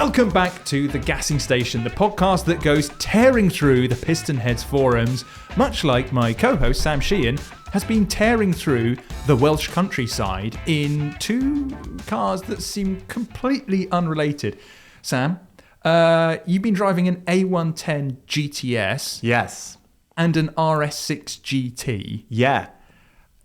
Welcome back to The Gassing Station, the podcast that goes tearing through the PistonHeads forums, much like my co-host Sam Sheehan has been tearing through the Welsh countryside in two cars that seem completely unrelated. Sam, you've been driving an A110 GTS. Yes. And an RS6 GT. Yeah.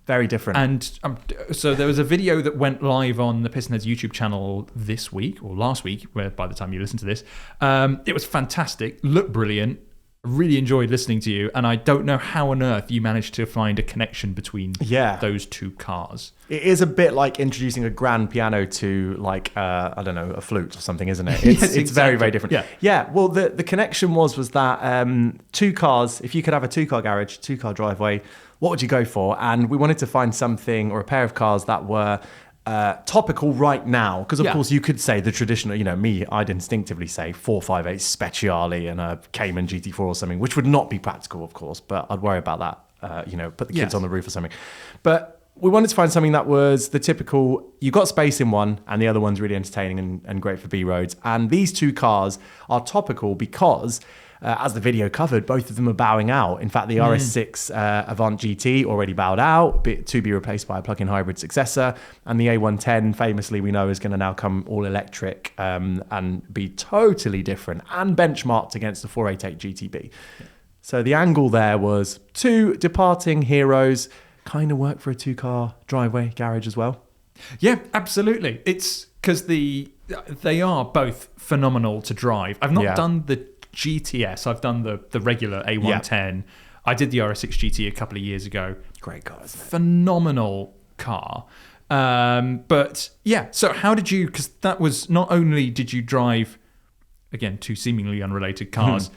Very different. And so there was a video that went live on the PistonHeads YouTube channel this week, or last week, where by the time you listen to this. It was fantastic, looked brilliant, really enjoyed listening to you, and I don't know how on earth you managed to find a connection between those two cars. It is a bit like introducing a grand piano to like, I don't know, a flute or something, isn't it? It's, Yes, it's very, very different. Yeah. Well, the connection was that two cars, if you could have a two-car garage, two-car driveway, what would you go for? And we wanted to find something or a pair of cars that were topical right now. Because, of course, you could say the traditional, I'd instinctively say 458 Speciale and a Cayman GT4 or something, which would not be practical, of course, but I'd worry about that, put the kids on the roof or something. But we wanted to find something that was the typical, you got space in one and the other one's really entertaining and great for B roads. And these two cars are topical because as the video covered, both of them are bowing out. In fact, the RS6 Avant GT already bowed out to be replaced by a plug-in hybrid successor. And the A110, famously, we know is going to now come all electric and be totally different and benchmarked against the 488 GTB. Yeah. So the angle there was two departing heroes, kind of work for a two-car driveway garage as well. Yeah, absolutely. It's because they are both phenomenal to drive. I've not done the GTS. I've done the regular A110. Yeah. I did the RS6 GT a couple of years ago. Great car, isn't it? Phenomenal car. But yeah, so how did you, because that was, not only did you drive, again, two seemingly unrelated cars,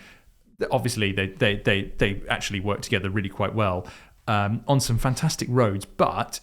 obviously they actually work together really quite well on some fantastic roads, but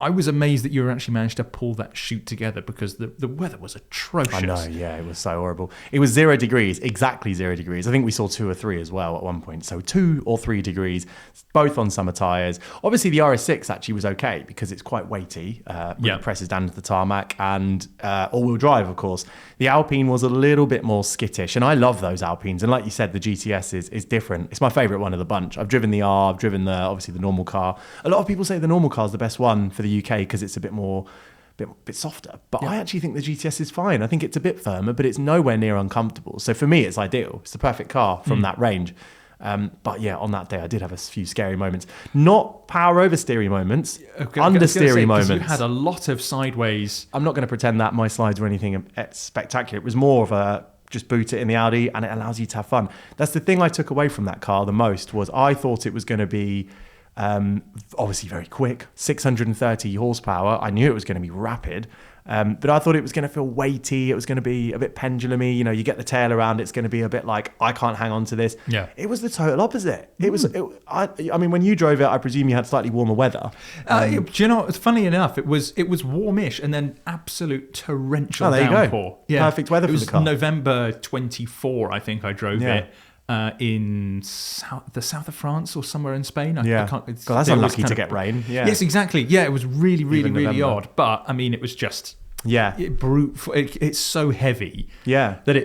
I was amazed that you actually managed to pull that shoot together because the weather was atrocious. I know, yeah, it was so horrible. It was 0 degrees, exactly 0 degrees. I think we saw 2 or 3 as well at one point. So 2 or 3 degrees, both on summer tyres. Obviously, the RS6 actually was okay because it's quite weighty. It presses down to the tarmac and all-wheel drive, of course. The Alpine was a little bit more skittish, and I love those Alpines. And like you said, the GTS is different. It's my favourite one of the bunch. I've driven the R, I've driven obviously the normal car. A lot of people say the normal car is the best one for the UK because it's a bit more, bit softer. But I actually think the GTS is fine. I think it's a bit firmer, but it's nowhere near uncomfortable. So for me, it's ideal. It's the perfect car from that range. But yeah, on that day, I did have a few scary moments. Not power oversteering moments, understeering moments. You had a lot of sideways. I'm not going to pretend that my slides were anything spectacular. It was more of a just boot it in the Audi and it allows you to have fun. That's the thing I took away from that car the most was I thought it was going to be obviously very quick, 630 horsepower. I knew it was going to be rapid, but I thought it was going to feel weighty. It was going to be a bit pendulumy. You get the tail around. It's going to be a bit like, I can't hang on to this. Yeah. It was the total opposite. It was, I mean, when you drove it, I presume you had slightly warmer weather. Do you know, funny enough, it was warmish and then absolute torrential downpour. Yeah. Perfect weather for the car. It was November 24, I think I drove it. In the south of France or somewhere in Spain. I can't, that's unlucky to get rain. Yeah. Yes, exactly. Yeah, it was really, really, really odd. But I mean, it was just it's so heavy. Yeah, that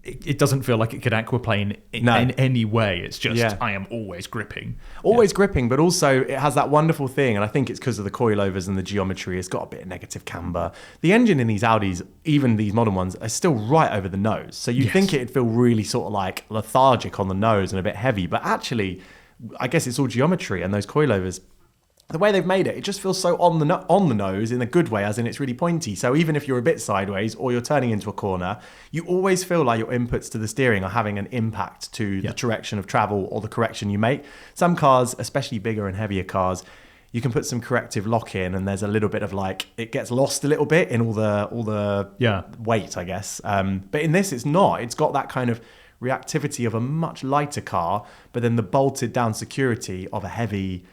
it doesn't feel like it could aquaplane in any way. It's just I am always gripping. Gripping, but also it has that wonderful thing, and I think it's because of the coilovers and the geometry. It's got a bit of negative camber. The engine in these Audis, even these modern ones, are still right over the nose. So you think it'd feel really sort of like lethargic on the nose and a bit heavy, but actually, I guess it's all geometry and those coilovers. The way they've made it, it just feels so on the nose in a good way, as in it's really pointy. So even if you're a bit sideways or you're turning into a corner, you always feel like your inputs to the steering are having an impact to the direction of travel or the correction you make. Some cars, especially bigger and heavier cars, you can put some corrective lock in and there's a little bit of like, it gets lost a little bit in all the weight, I guess. But in this, it's not. It's got that kind of reactivity of a much lighter car, but then the bolted down security of a heavy,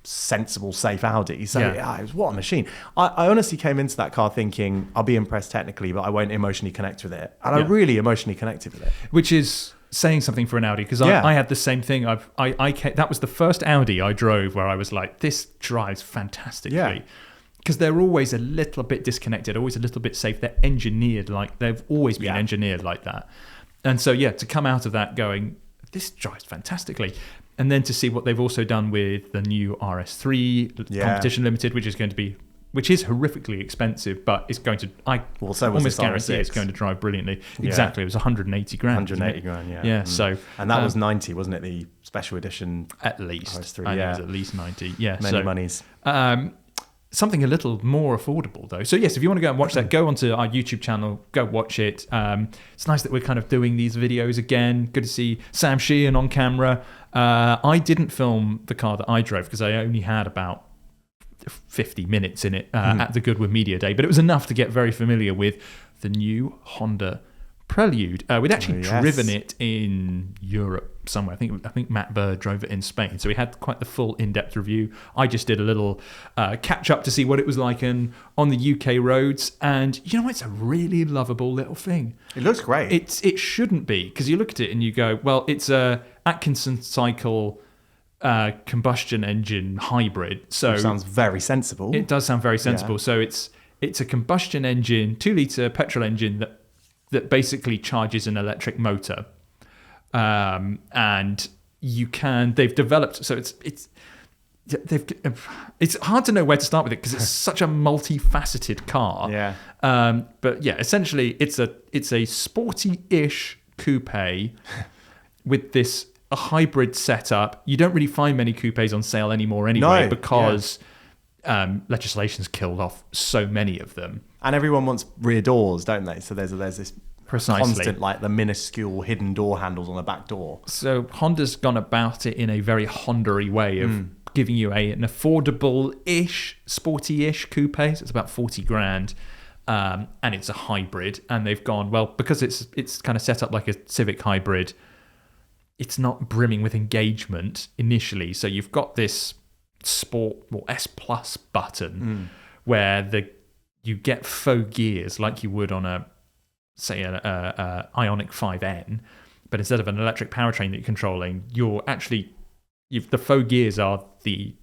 sensible, safe Audi. So it was what a machine. I honestly came into that car thinking I'll be impressed technically, but I won't emotionally connect with it. And I really emotionally connected with it. Which is saying something for an Audi, because I had the same thing. That was the first Audi I drove where I was like, this drives fantastically. because they're always a little bit disconnected, always a little bit safe. They're engineered like they've always been engineered like that. And so, to come out of that going, this drives fantastically. And then to see what they've also done with the new RS3 Competition Limited, which is horrifically expensive, but it's going to, almost guarantee it's going to drive brilliantly. Yeah. Exactly. It was 180 grand. 180 grand, yeah. Yeah, so. And that was 90, wasn't it? The special edition? At least. RS3, I know it was at least 90. Yeah. Many monies. Something a little more affordable, though. So, yes, if you want to go and watch that, go onto our YouTube channel, go watch it. It's nice that we're kind of doing these videos again. Good to see Sam Sheehan on camera. I didn't film the car that I drove because I only had about 50 minutes in it at the Goodwood Media Day, but it was enough to get very familiar with the new Honda Prelude. We'd actually driven it in Europe somewhere. I think Matt Bird drove it in Spain, so we had quite the full in-depth review. I just did a little catch-up to see what it was like on the UK roads, and it's a really lovable little thing. It looks great. It shouldn't be, because you look at it and you go, well, it's a Atkinson cycle combustion engine hybrid. So which sounds very sensible. It does sound very sensible. So it's a combustion engine, 2-litre petrol engine that basically charges an electric motor, and they've developed. So it's hard to know where to start with it because it's such a multifaceted car. Yeah. But essentially it's a sporty-ish coupe with a hybrid setup. You don't really find many coupes on sale anymore anyway, because legislation's killed off so many of them. And everyone wants rear doors, don't they? So there's this constant, like the minuscule hidden door handles on the back door. So Honda's gone about it in a very Honda-y way of giving you an affordable-ish, sporty-ish coupe. So it's about 40 grand. And it's a hybrid. And they've gone, well, because it's kind of set up like a Civic hybrid, it's not brimming with engagement initially. So you've got this Sport or S Plus button where you get faux gears like you would on a Ioniq 5N, but instead of an electric powertrain that you're controlling, the faux gears are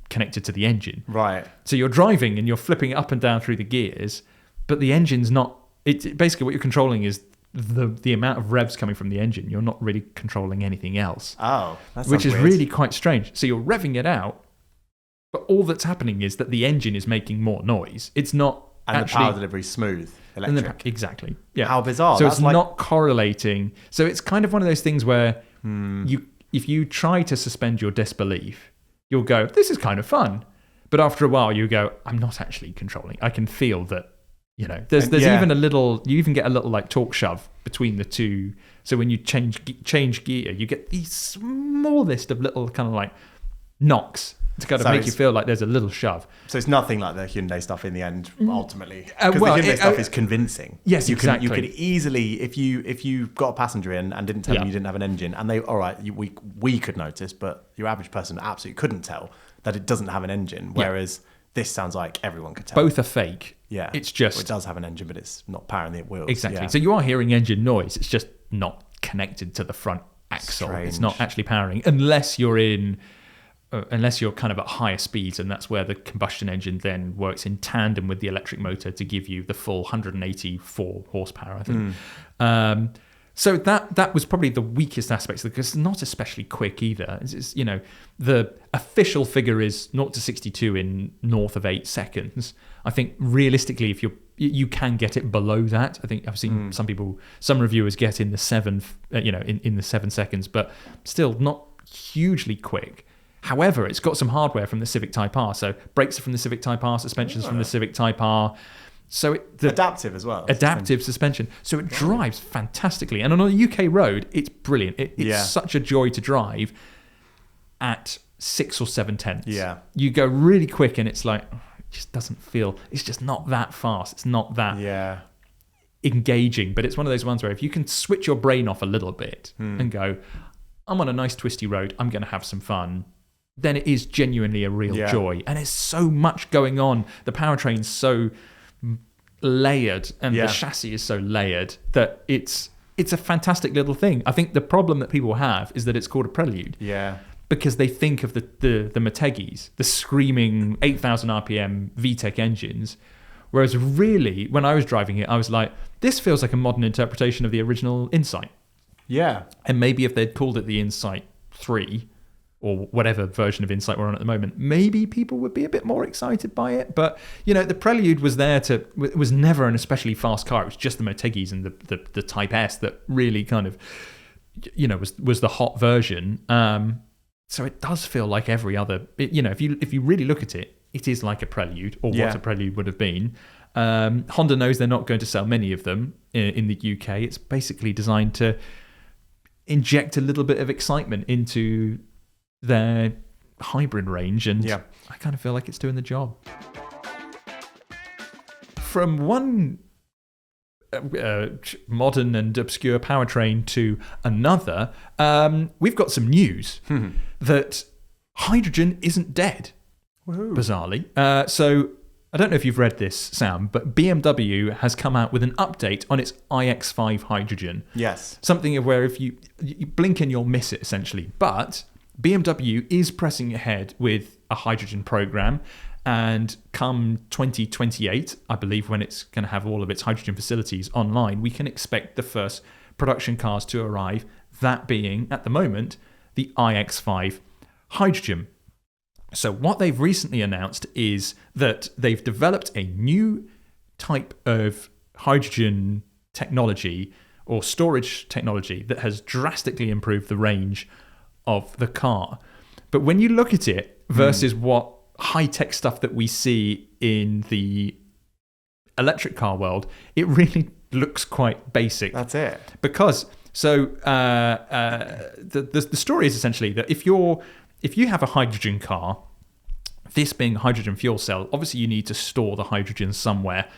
connected to the engine. Right. So you're driving and you're flipping it up and down through the gears, but the engine's not. Basically what you're controlling is the amount of revs coming from the engine. You're not really controlling anything else. Oh, which is weird. Really quite strange. So you're revving it out, but all that's happening is that the engine is making more noise. It's not the power delivery smooth electric. Exactly. Yeah. How bizarre. So it's not correlating. So it's kind of one of those things where if you try to suspend your disbelief, you'll go, this is kind of fun. But after a while you go, I'm not actually controlling. I can feel that, there's even a little, you even get a little like torque shove between the two. So when you change gear, you get the smallest of little kind of like knocks to kind of make you feel like there's a little shove. So it's nothing like the Hyundai stuff in the end, ultimately. Because the Hyundai stuff is convincing. Yes, exactly. You could easily, if you got a passenger in and didn't tell them you didn't have an engine, and we could notice, but your average person absolutely couldn't tell that it doesn't have an engine, whereas this sounds like everyone could tell. Both are fake. Yeah. It's just... Well, it does have an engine, but it's not powering the wheels. Exactly. Yeah. So you are hearing engine noise. It's just not connected to the front axle. Strange. It's not actually powering, unless you're kind of at higher speeds, and that's where the combustion engine then works in tandem with the electric motor to give you the full 184 horsepower, I think. So that was probably the weakest aspect, because it's not especially quick either. It's the official figure is 0 to 62 in north of 8 seconds. I think realistically, if you can get it below that. I think I've seen some reviewers get in the 7, in the 7 seconds, but still not hugely quick. However, it's got some hardware from the Civic Type R. So brakes are from the Civic Type R, suspension's from the Civic Type R. So adaptive as well. Adaptive suspension. So it drives fantastically. And on a UK road, it's brilliant. It's such a joy to drive at 6 or 7 tenths. Yeah. You go really quick and it's like, it just doesn't feel, it's just not that fast. It's not that engaging. But it's one of those ones where if you can switch your brain off a little bit and go, I'm on a nice twisty road, I'm going to have some fun, then it is genuinely a real joy. And there's so much going on. The powertrain's so layered and the chassis is so layered that it's a fantastic little thing. I think the problem that people have is that it's called a Prelude. Yeah. because they think of the Motegis, the screaming 8,000 RPM VTEC engines. Whereas really, when I was driving it, I was like, this feels like a modern interpretation of the original Insight. Yeah. And maybe if they'd called it the Insight 3, or whatever version of Insight we're on at the moment, maybe people would be a bit more excited by it. But, the Prelude was was never an especially fast car. It was just the Motegis and the Type S that really kind of, was the hot version. So it does feel like every other, if you really look at it, it is like a Prelude, or what a Prelude would have been. Honda knows they're not going to sell many of them in the UK. It's basically designed to inject a little bit of excitement into their hybrid range, and I kind of feel like it's doing the job. From one modern and obscure powertrain to another, we've got some news that hydrogen isn't dead. Woohoo. Bizarrely. So I don't know if you've read this, Sam, but BMW has come out with an update on its iX5 hydrogen. Yes. Something of where if you blink and you'll miss it, essentially. But BMW is pressing ahead with a hydrogen program, and come 2028, I believe, when it's going to have all of its hydrogen facilities online, we can expect the first production cars to arrive, that being, at the moment, the iX5 hydrogen. So what they've recently announced is that they've developed a new type of hydrogen technology or storage technology that has drastically improved the range of the car. But when you look at it versus what high-tech stuff that we see in the electric car world, it really looks quite basic. That's it. Because, the story is essentially that if you have a hydrogen car, this being a hydrogen fuel cell, obviously you need to store the hydrogen somewhere.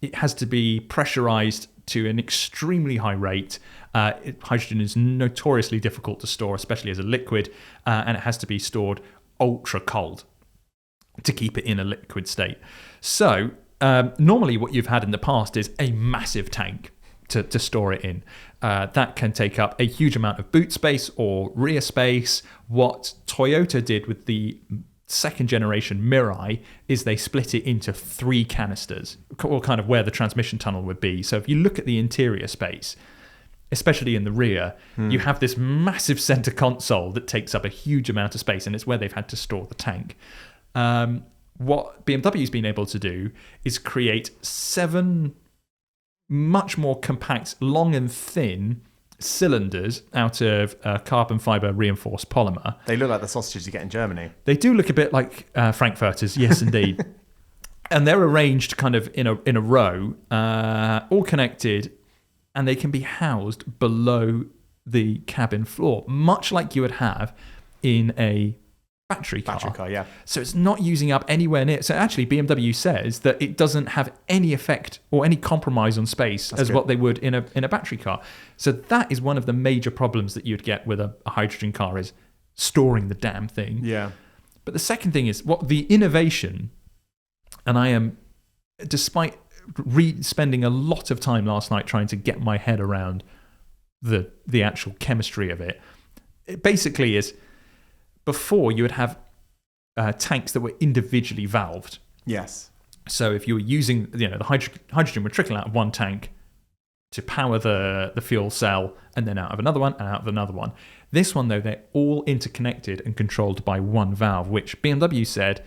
It has to be pressurized to an extremely high rate. Hydrogen is notoriously difficult to store, especially as a liquid, and it has to be stored ultra cold to keep it in a liquid state. So normally what you've had in the past is a massive tank to store it in. That can take up a huge amount of boot space or rear space. What Toyota did with the second generation Mirai is they split it into 3 canisters, or kind of where the transmission tunnel would be. So if you look at the interior space, especially in the rear, you have this massive center console that takes up a huge amount of space, and it's where they've had to store the tank. What BMW's been able to do is create 7 much more compact, long and thin cylinders out of carbon fiber reinforced polymer. They look like the sausages you get in Germany. They do look a bit like Frankfurters, yes, indeed. And they're arranged kind of in a row, all connected, and they can be housed below the cabin floor, much like you would have in a battery car. Battery car, yeah. So it's not using up anywhere near. So actually, BMW says that it doesn't have any effect or any compromise on space as what they would in a battery car. So that is one of the major problems that you'd get with a hydrogen car, is storing the damn thing. Yeah. But the second thing is what the innovation, and I am, despite spending a lot of time last night trying to get my head around the actual chemistry of it, it basically is, before you would have tanks that were individually valved. Yes. So if you were using, the hydrogen would trickle out of one tank to power the fuel cell, and then out of another one, and out of another one. This one, though, they're all interconnected and controlled by one valve, which BMW said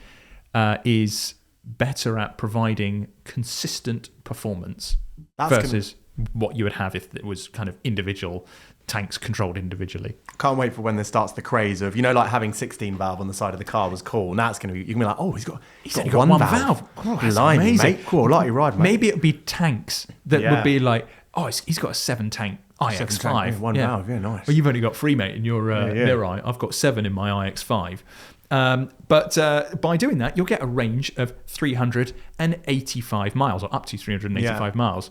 is better at providing consistent performance versus what you would have if it was kind of individual tanks controlled individually. Can't wait for when there starts the craze of, like having 16 valve on the side of the car was cool. Now it's going to be, you can be like, oh, he's got one valve. Oh, that's Blimey, amazing. Mate. Cool, like your ride, mate. Maybe it would be tanks that would be like, oh, he's got a 7-tank iX5. One valve, yeah, nice. Well, you've only got 3, mate, in your Mirai. I've got 7 in my iX5. But by doing that, you'll get a range of 385 miles, or up to 385 miles.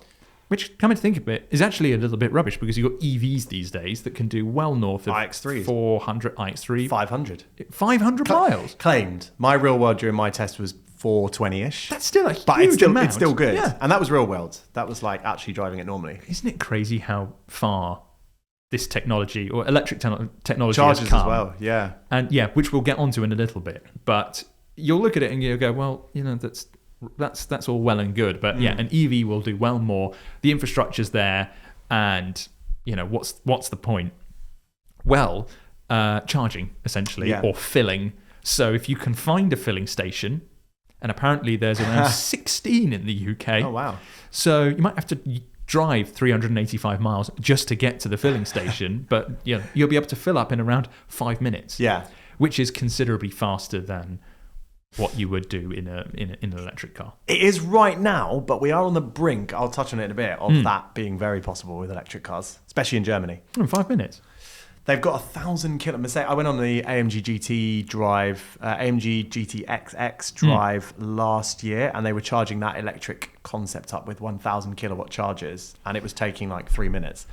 Which, coming to think of it, is actually a little bit rubbish, because you've got EVs these days that can do well north of iX3s. 400, iX3. 500. 500 miles? Claimed. My real world during my test was 420-ish. That's still a huge amount. It's still good. Yeah. And that was real world. That was like actually driving it normally. Isn't it crazy how far this technology or electric technology Charges has come, as well, yeah. and which we'll get onto in a little bit. But you'll look at it and you'll go, well, that's all well and good, but an EV will do well more. The infrastructure's there, and what's the point? Well, charging essentially, or filling. So if you can find a filling station, and apparently there's around 16 in the UK. Oh wow! So you might have to drive 385 miles just to get to the filling station, but you'll be able to fill up in around 5 minutes. Yeah, which is considerably faster than what you would do in an electric car. It is right now, but we are on the brink. I'll touch on it in a bit of that being very possible with electric cars, especially in Germany. In 5 minutes. They've got 1,000 kilometers. I went on the AMG GT drive, AMG GT XX drive last year, and they were charging that electric concept up with 1,000 kilowatt chargers, and it was taking like 3 minutes.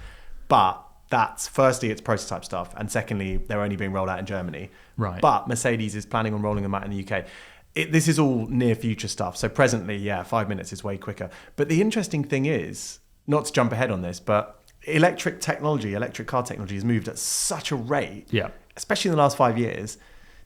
But that's, firstly, it's prototype stuff, and secondly, they're only being rolled out in Germany. Right. But Mercedes is planning on rolling them out in the UK. This is all near future stuff. So presently, 5 minutes is way quicker. But the interesting thing is, not to jump ahead on this, but electric car technology has moved at such a rate, especially in the last 5 years,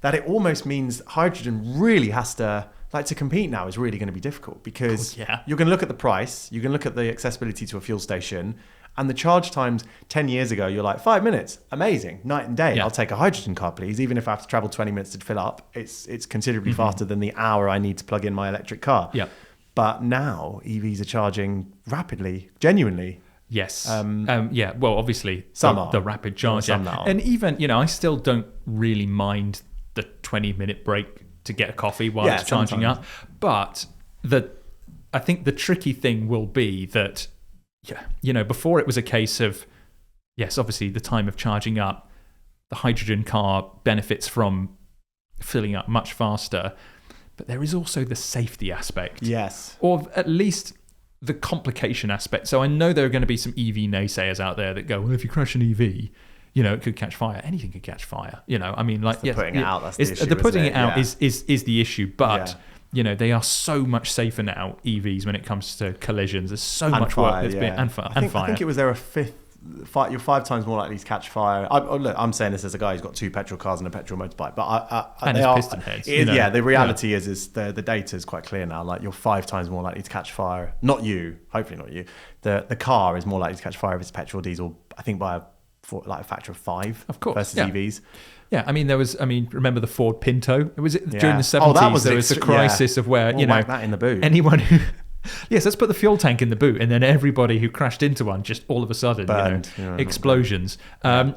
that it almost means hydrogen really has to, to compete now is really going to be difficult, because you're going to look at the price, you're going to look at the accessibility to a fuel station, and the charge times 10 years ago, you're like, 5 minutes, amazing, night and day. I'll take a hydrogen car, please. Even if I have to travel 20 minutes to fill up, it's considerably faster than the hour I need to plug in my electric car. But now EVs are charging rapidly, genuinely. Yes. Well, obviously, the rapid charge. And even, I still don't really mind the 20-minute break to get a coffee while it's charging up. But I think the tricky thing will be that, before it was a case of, yes, obviously the time of charging up, the hydrogen car benefits from filling up much faster. But there is also the safety aspect. Yes. Or at least the complication aspect. So I know there are going to be some EV naysayers out there that go, well, if you crash an EV, it could catch fire. Anything could catch fire. I mean, putting it out, that's the issue. The putting it out is the issue. But they are so much safer now, EVs, when it comes to collisions. There's so much work that's been and fire. I think it was there you're 5 times more likely to catch fire. I'm saying this as a guy who's got 2 petrol cars and a petrol motorbike, but and they it's are PistonHeads. The reality is the data is quite clear now. You're 5 times more likely to catch fire. Not you, hopefully not you. The car is more likely to catch fire if it's petrol or diesel. I think by a factor of 5. Of course, versus EVs. Yeah, remember the Ford Pinto? Was it during the 70s? There was a crisis of where that in the boot. Anyone who yes, let's put the fuel tank in the boot, and then everybody who crashed into one just all of a sudden, burned, explosions.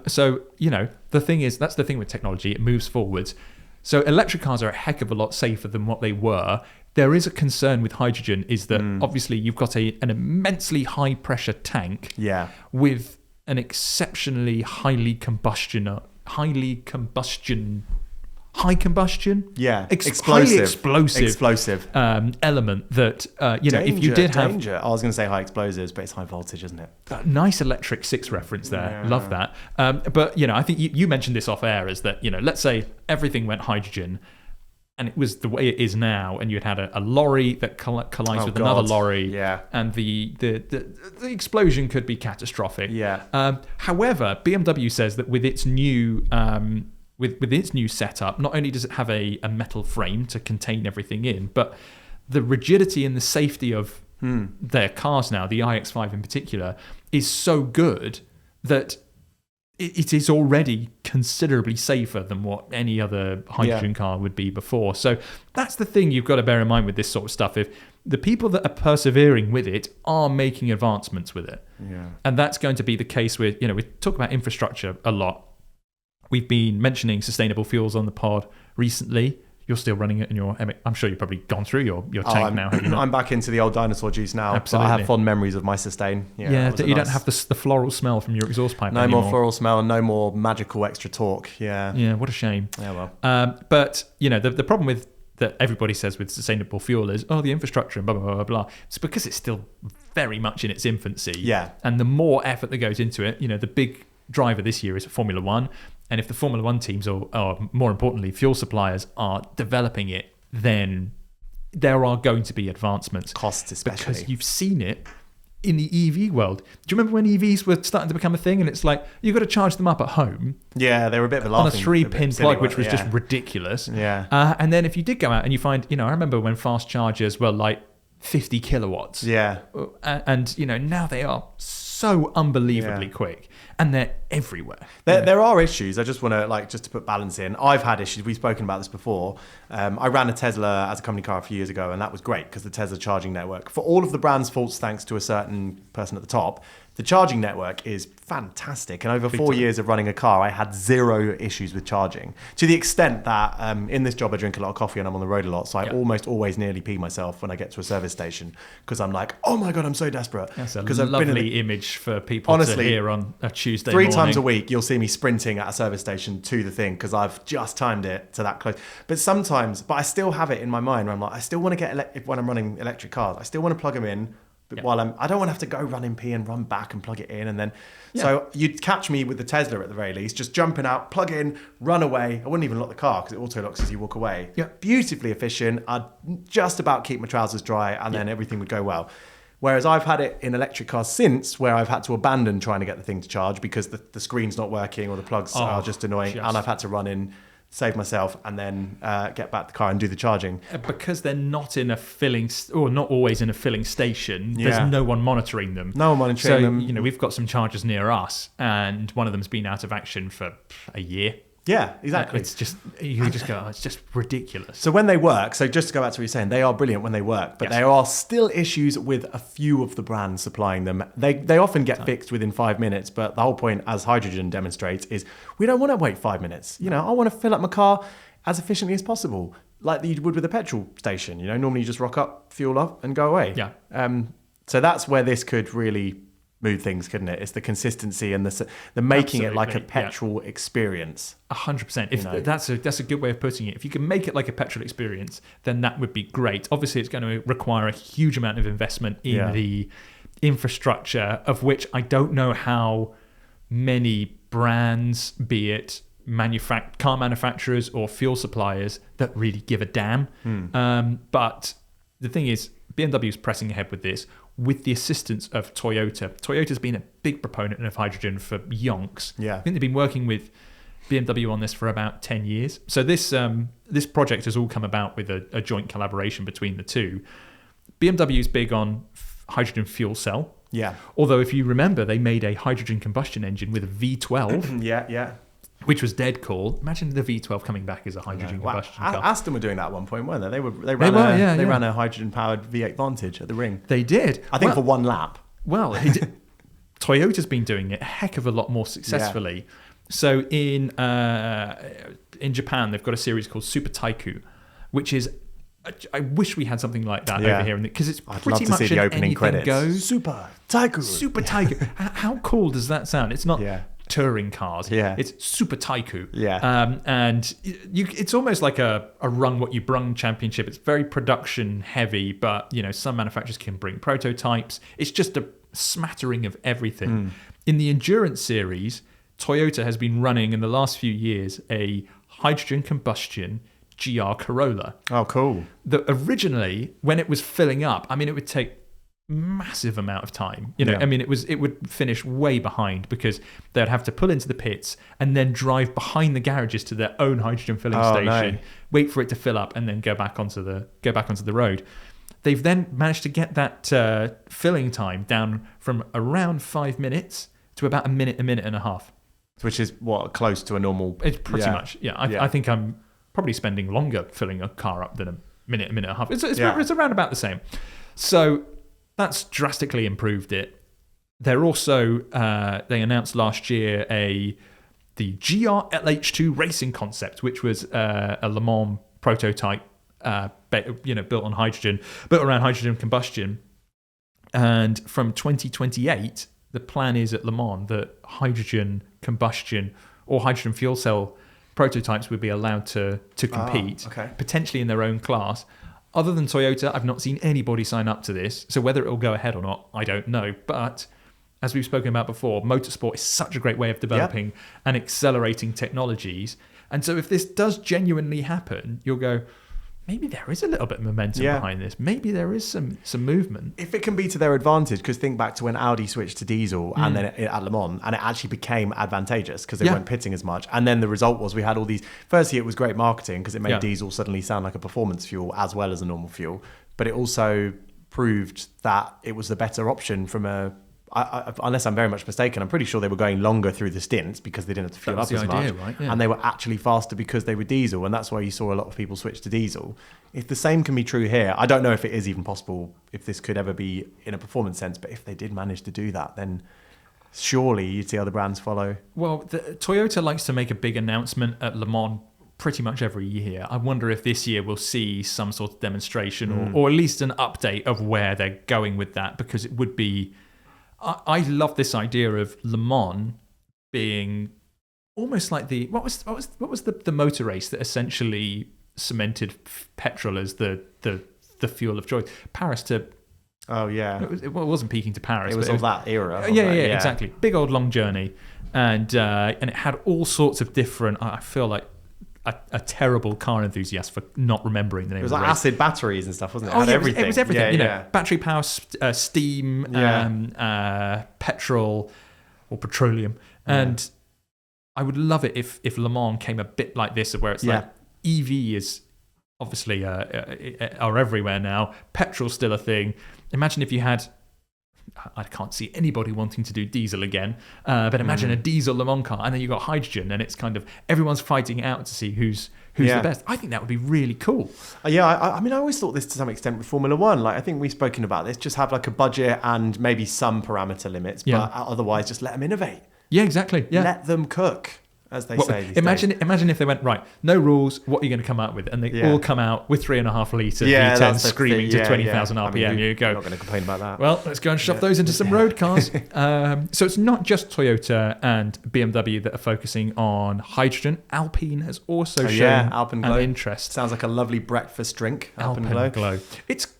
So the thing is, that's the thing with technology; it moves forwards. So electric cars are a heck of a lot safer than what they were. There is a concern with hydrogen, is that obviously you've got an immensely high pressure tank, with an exceptionally high combustion, explosive element that if you did have danger. I was going to say high explosives, but it's high voltage, isn't it? Nice Electric 6 reference there. Love that. But I think you mentioned this off air, is that let's say everything went hydrogen, and it was the way it is now, and you'd had a lorry that collides with another lorry, and the explosion could be catastrophic. However, BMW says that with its new with its new setup, not only does it have a metal frame to contain everything in, but the rigidity and the safety of their cars now, the iX5 in particular, is so good that it is already considerably safer than what any other hydrogen car would be before. So that's the thing you've got to bear in mind with this sort of stuff. If the people that are persevering with it are making advancements with it, and that's going to be the case with, we talk about infrastructure a lot. We've been mentioning sustainable fuels on the pod recently. You're still running it in your... I'm sure you've probably gone through your tank now, have you not? I'm back into the old dinosaur juice now. Absolutely. I have fond memories of my Sustain. You don't have the floral smell from your exhaust pipe anymore. No more floral smell and no more magical extra torque. Yeah, what a shame. Yeah, well. But, the problem with that everybody says with sustainable fuel is, the infrastructure and blah, blah, blah, blah. It's because it's still very much in its infancy. Yeah. And the more effort that goes into it, the big driver this year is Formula One. And if the Formula One teams, or more importantly, fuel suppliers, are developing it, then there are going to be advancements. Costs especially. Because you've seen it in the EV world. Do you remember when EVs were starting to become a thing? And it's like, you've got to charge them up at home. Yeah, they were a bit of a on a laughing, 3-pin plug, which was yeah. just ridiculous. Yeah. And then if you did go out and you find, I remember when fast chargers were like 50 kilowatts. Yeah. And, now they are so unbelievably quick, and they're everywhere. There are issues. I just want to just to put balance in. I've had issues. We've spoken about this before. I ran a Tesla as a company car a few years ago, and that was great because the Tesla charging network, for all of the brand's faults, thanks to a certain person at the top, the charging network is fantastic. And over 4 years of running a car, I had 0 issues with charging, to the extent that in this job I drink a lot of coffee and I'm on the road a lot, so I almost always nearly pee myself when I get to a service station because I'm like, oh my God, I'm so desperate. That's a lovely image for people honestly, to hear on a Tuesday 3 morning. times a week, you'll see me sprinting at a service station to the thing because I've just timed it to that close. But sometimes, I still have it in my mind where I'm like, I still want to get, when I'm running electric cars, I still want to plug them in. But while I don't want to have to go run in P and run back and plug it in. And then, so you'd catch me with the Tesla at the very least, just jumping out, plug in, run away. I wouldn't even lock the car because it auto locks as you walk away. Yeah. Beautifully efficient. I'd just about keep my trousers dry and then everything would go well. Whereas I've had it in electric cars since where I've had to abandon trying to get the thing to charge because the screen's not working or the plugs are just annoying. And I've had to run in, save myself, and then get back to the car and do the charging. Because they're not in a filling, or not always in a filling station, there's no one monitoring them. No one monitoring them. So, we've got some chargers near us, and one of them's been out of action for a year. Yeah, exactly. It's just, you just go, it's just ridiculous. So when they work, so just to go back to what you're saying, they are brilliant when they work, but there are still issues with a few of the brands supplying them. They often get fixed within 5 minutes, but the whole point, as hydrogen demonstrates, is we don't want to wait 5 minutes. I want to fill up my car as efficiently as possible, like you would with a petrol station. Normally you just rock up, fuel up, and go away. Yeah. So that's where this could really move things, couldn't it? It's the consistency and the making it like a petrol experience. 100%. If that's a good way of putting it. If you can make it like a petrol experience, then that would be great. Obviously, it's going to require a huge amount of investment in the infrastructure, of which I don't know how many brands, be it car manufacturers or fuel suppliers, that really give a damn. But the thing is, BMW is pressing ahead with this, with the assistance of Toyota. Toyota's been a big proponent of hydrogen for yonks. Yeah. I think they've been working with BMW on this for about 10 years. So this project has all come about with a joint collaboration between the two. BMW is big on hydrogen fuel cell. Yeah. Although if you remember, they made a hydrogen combustion engine with a V12. yeah. Which was dead cool. Imagine the V12 coming back as a hydrogen combustion car. Aston were doing that at one point, weren't they? They ran a hydrogen-powered V8 Vantage at the Ring. They did. I think for one lap. Well, Toyota's been doing it a heck of a lot more successfully. Yeah. So in Japan, they've got a series called Super Taiku, which is, I wish we had something like that over here, because it's pretty much see the opening credits. Goes. Super Taiku. Super Taiku. How cool does that sound? It's not touring cars. Yeah. It's Super Taiku. Yeah. And it's almost like a run what you brung championship. It's very production heavy, but some manufacturers can bring prototypes. It's just a smattering of everything. In the endurance series, Toyota has been running in the last few years a hydrogen combustion GR Corolla. Oh, cool. That originally, when it was filling up, it would take massive amount of time. It would finish way behind because they'd have to pull into the pits and then drive behind the garages to their own hydrogen filling station, wait for it to fill up, and then go back onto the road. They've then managed to get that filling time down from around 5 minutes to about a minute and a half. Which is close to a normal. It's pretty much, I think I'm probably spending longer filling a car up than a minute and a half. It's around about the same. So that's drastically improved it. They're also, they announced last year the GR LH2 racing concept, which was a Le Mans prototype, built on hydrogen, built around hydrogen combustion. And from 2028, the plan is at Le Mans that hydrogen combustion or hydrogen fuel cell prototypes would be allowed to compete, potentially in their own class. Other than Toyota, I've not seen anybody sign up to this. So whether it will go ahead or not, I don't know. But as we've spoken about before, motorsport is such a great way of developing and accelerating technologies. And so if this does genuinely happen, you'll go, maybe there is a little bit of momentum behind this. Maybe there is some movement. If it can be to their advantage, because think back to when Audi switched to diesel and then at Le Mans, and it actually became advantageous because they weren't pitting as much. And then the result was we had all these. Firstly, it was great marketing because it made diesel suddenly sound like a performance fuel as well as a normal fuel. But it also proved that it was the better option from unless I'm very much mistaken, I'm pretty sure they were going longer through the stints because they didn't have to fuel up as much. Right? Yeah. And they were actually faster because they were diesel. And that's why you saw a lot of people switch to diesel. If the same can be true here, I don't know if it is even possible, if this could ever be in a performance sense, but if they did manage to do that, then surely you'd see other brands follow. Well, Toyota likes to make a big announcement at Le Mans pretty much every year. I wonder if this year we'll see some sort of demonstration or at least an update of where they're going with that, because it would be... I love this idea of Le Mans being almost like the what was the motor race that essentially cemented petrol as the fuel of choice. Paris to it wasn't Peking to Paris. It was of that era. Yeah, exactly. Big old long journey, and it had all sorts of different. I feel like a terrible car enthusiast for not remembering the name. It was of the like race. acid batteries and stuff, wasn't it? Oh, yeah, everything. It was everything. Yeah. Battery power, steam, petrol or petroleum, and I would love it if Le Mans came a bit like this, where it's like EV is obviously are everywhere now. Petrol's still a thing. Imagine if you had. I can't see anybody wanting to do diesel again, but imagine a diesel Le Mans car, and then you got hydrogen, and it's kind of everyone's fighting it out to see who's the best. I think that would be really cool. I mean, I always thought this to some extent with Formula One. Like, I think we've spoken about this. Just have like a budget and maybe some parameter limits, but otherwise just let them innovate. Yeah, exactly. Yeah, let them cook, as they say. Imagine if they went, right, no rules, what are you going to come out with? And they all come out with 3.5 litre V10 screaming to 20,000 RPM. I mean, you go. I'm not going to complain about that. Well, let's go and shove those into some road cars. So it's not just Toyota and BMW that are focusing on hydrogen. Alpine has also shown an interest. Sounds like a lovely breakfast drink. Alpenglow.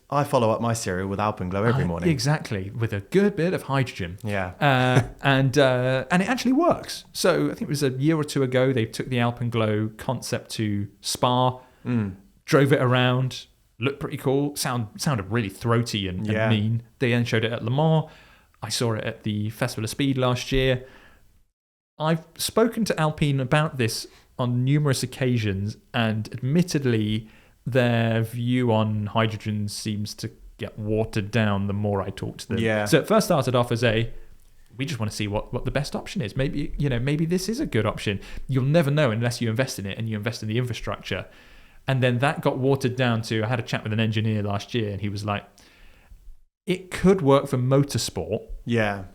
I follow up my cereal with Alpenglow every morning. Exactly, with a good bit of hydrogen. Yeah. And it actually works. So I think it was a year or two ago, they took the Alpenglow concept to Spa, drove it around, looked pretty cool, sounded really throaty and mean. They then showed it at Le Mans. I saw it at the Festival of Speed last year. I've spoken to Alpine about this on numerous occasions, and admittedly, their view on hydrogen seems to get watered down the more I talk to them. Yeah. So it first started off as we just want to see what the best option is. Maybe this is a good option. You'll never know unless you invest in it and you invest in the infrastructure. And then that got watered down to, I had a chat with an engineer last year, and he was like, it could work for motorsport. Yeah.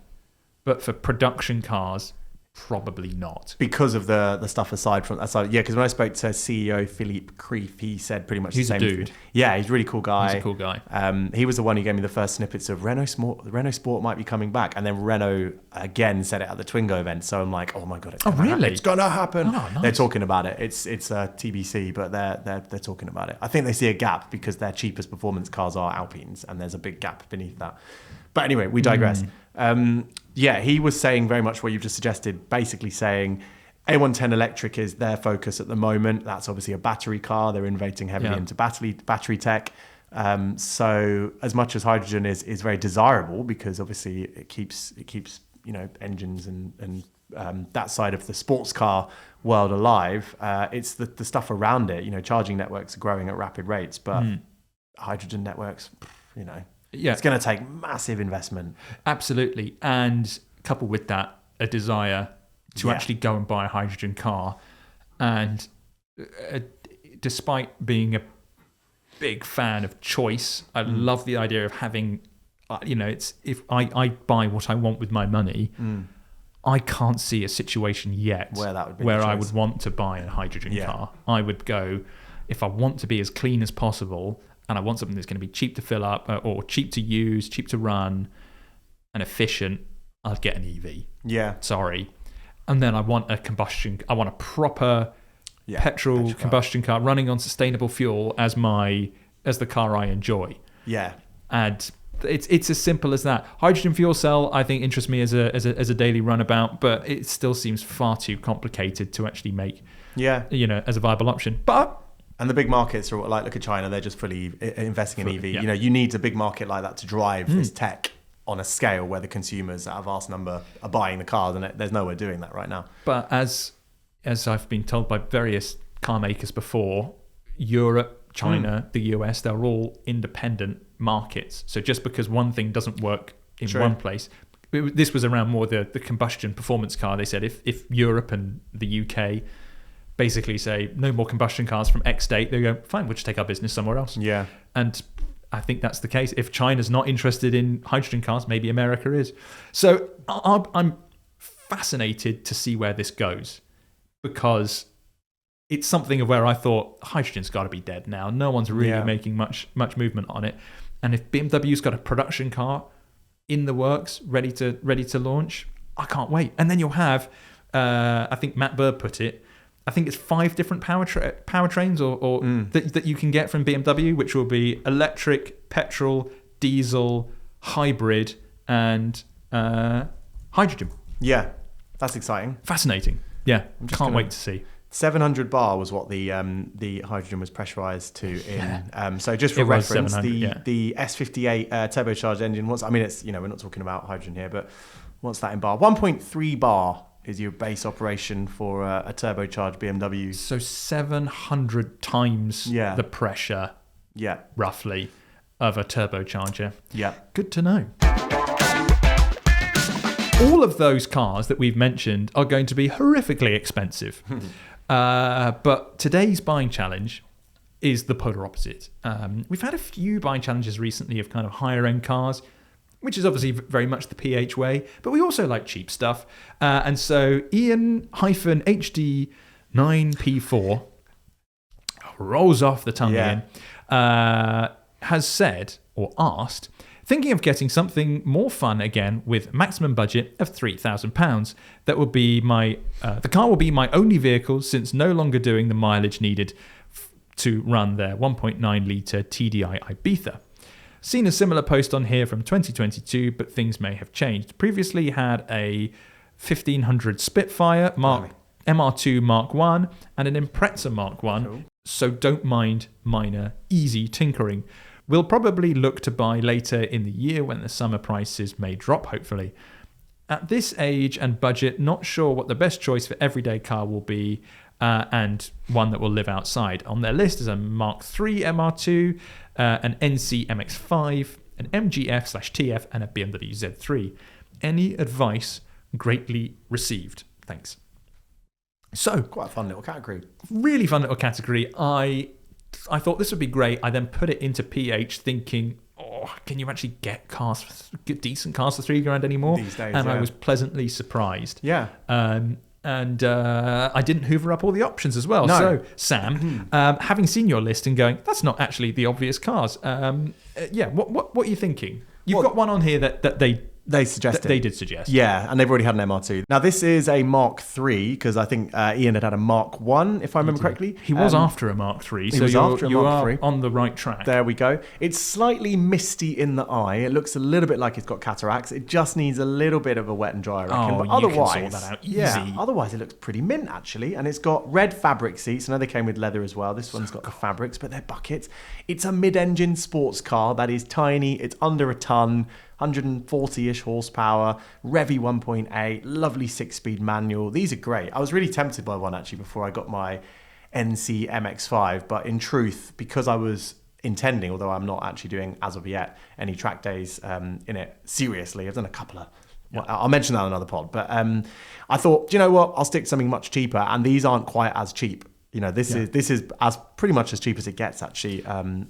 But for production cars, probably not, because of the stuff aside. Because when I spoke to CEO Philippe Krief, he said pretty much he's the same. He's a dude. Yeah, he's a really cool guy. He's a cool guy. He was the one who gave me the first snippets of Renault Sport might be coming back, and then Renault again said it at the Twingo event. So I'm like, oh my god, it's gonna happen. Oh, nice. They're talking about it. It's TBC, but they're talking about it. I think they see a gap because their cheapest performance cars are Alpines, and there's a big gap beneath that. But anyway, we digress. He was saying very much what you've just suggested, basically saying A110 electric is their focus at the moment. That's obviously a battery car. They're innovating heavily into battery tech. So as much as hydrogen is very desirable, because obviously it keeps engines and that side of the sports car world alive, it's the stuff around it. Charging networks are growing at rapid rates, but hydrogen networks, it's going to take massive investment. Absolutely. And coupled with that, a desire to actually go and buy a hydrogen car. And despite being a big fan of choice, I love the idea of having, it's if I buy what I want with my money, I can't see a situation yet where that would be where I would want to buy a hydrogen car. I would go, if I want to be as clean as possible, and I want something that's going to be cheap to fill up or cheap to use, cheap to run, and efficient, I'd get an EV. Yeah. Sorry. And then I want a proper petrol combustion car running on sustainable fuel as the car I enjoy. Yeah. And it's as simple as that. Hydrogen fuel cell, I think, interests me as a daily runabout, but it still seems far too complicated to actually make, as a viable option. But And the big markets are like, look at China, they're just fully investing in EV. Yeah. You know, you need a big market like that to drive this tech on a scale where the consumers at a vast number are buying the cars, and there's nowhere doing that right now. But as I've been told by various car makers before, Europe, China, the US, they're all independent markets. So just because one thing doesn't work in one place, this was around more the combustion performance car. They said if Europe and the UK basically say no more combustion cars from X date, they go, fine, we'll just take our business somewhere else. Yeah. And I think that's the case. If China's not interested in hydrogen cars, maybe America is. So I'm fascinated to see where this goes, because it's something of where I thought hydrogen's got to be dead now. No one's really making much movement on it. And if BMW's got a production car in the works, ready to launch, I can't wait. And then you'll have, I think Matt Bird put it, I think it's 5 different powertrains that you can get from BMW, which will be electric, petrol, diesel, hybrid, and hydrogen. Yeah, that's exciting. Fascinating. Yeah, can't wait to see. 700 bar was what the hydrogen was pressurized to in. So just for reference, the S58 turbocharged engine was, I mean, it's, you know, we're not talking about hydrogen here, but what's that in bar? 1.3 bar is your base operation for a turbocharged BMW. So 700 times the pressure, roughly, of a turbocharger. Yeah. Good to know. All of those cars that we've mentioned are going to be horrifically expensive. But today's buying challenge is the polar opposite. We've had a few buying challenges recently of kind of higher end cars, which is obviously very much the PH way, but we also like cheap stuff. And so Ian-HD9P4 rolls off the tongue, Ian, has said or asked, thinking of getting something more fun again with maximum budget of £3,000. That will be the car will be my only vehicle since no longer doing the mileage needed to run their 1.9 litre TDI Ibiza. Seen a similar post on here from 2022, but things may have changed. Previously had a 1500 Spitfire MR2 Mark 1 and an Impreza Mark 1, cool. So don't mind minor, easy tinkering. We'll probably look to buy later in the year when the summer prices may drop, hopefully. At this age and budget, not sure what the best choice for everyday car will be, and one that will live outside. On their list is a Mark III MR2, an NC MX-5, an MGF/TF, and a BMW Z3. Any advice greatly received. Thanks. So, quite a fun little category. Really fun little category. I thought this would be great. I then put it into PH thinking, can you actually get decent cars for $3,000 anymore? These days, and I was pleasantly surprised. Yeah. And I didn't hoover up all the options as well. No. So, Sam, having seen your list and going, that's not actually the obvious cars. What are you thinking? You've got one on here that they suggested. They did suggest. Yeah, and they've already had an MR2. Now, this is a Mark III, because I think Ian had a Mark 1, if I remember correctly. He was after a Mark III, so you are on the right track. There we go. It's slightly misty in the eye. It looks a little bit like it's got cataracts. It just needs a little bit of a wet and dry, I reckon. But otherwise, can sort that out easy. Yeah, otherwise it looks pretty mint, actually. And it's got red fabric seats. I know they came with leather as well. This one's got the fabrics, but they're buckets. It's a mid-engine sports car that is tiny. It's under a ton. 140-ish horsepower, Revy 1.8, lovely 6-speed manual. These are great. I was really tempted by one actually before I got my NC MX-5, but in truth, because I was intending, although I'm not actually doing as of yet any track days in it seriously, I've done a couple of. Well, I'll mention that on another pod, but I thought, do you know what? I'll stick to something much cheaper, and these aren't quite as cheap. You know, this is as pretty much as cheap as it gets actually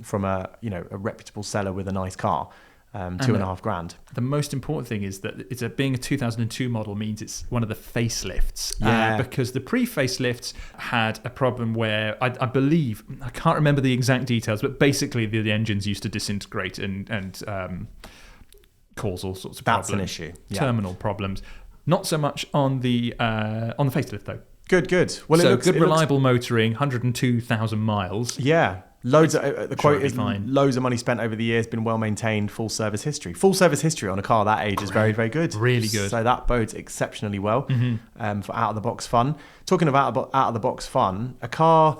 from a reputable seller with a nice car. $2,500. The most important thing is that it's being a 2002 model means it's one of the facelifts. Because the pre-facelifts had a problem where I believe, I can't remember the exact details, but basically the engines used to disintegrate and cause all sorts of problems. That's an issue. Yeah. Terminal problems. Not so much on the facelift though. Good. Well, so reliable motoring, 102,000 miles. Yeah. The quote is loads of money spent over the years, been well maintained, full service history. Full service history on a car that age is very, very good. Really good. So that bodes exceptionally well for out of the box fun. Talking about out of the box fun, a car,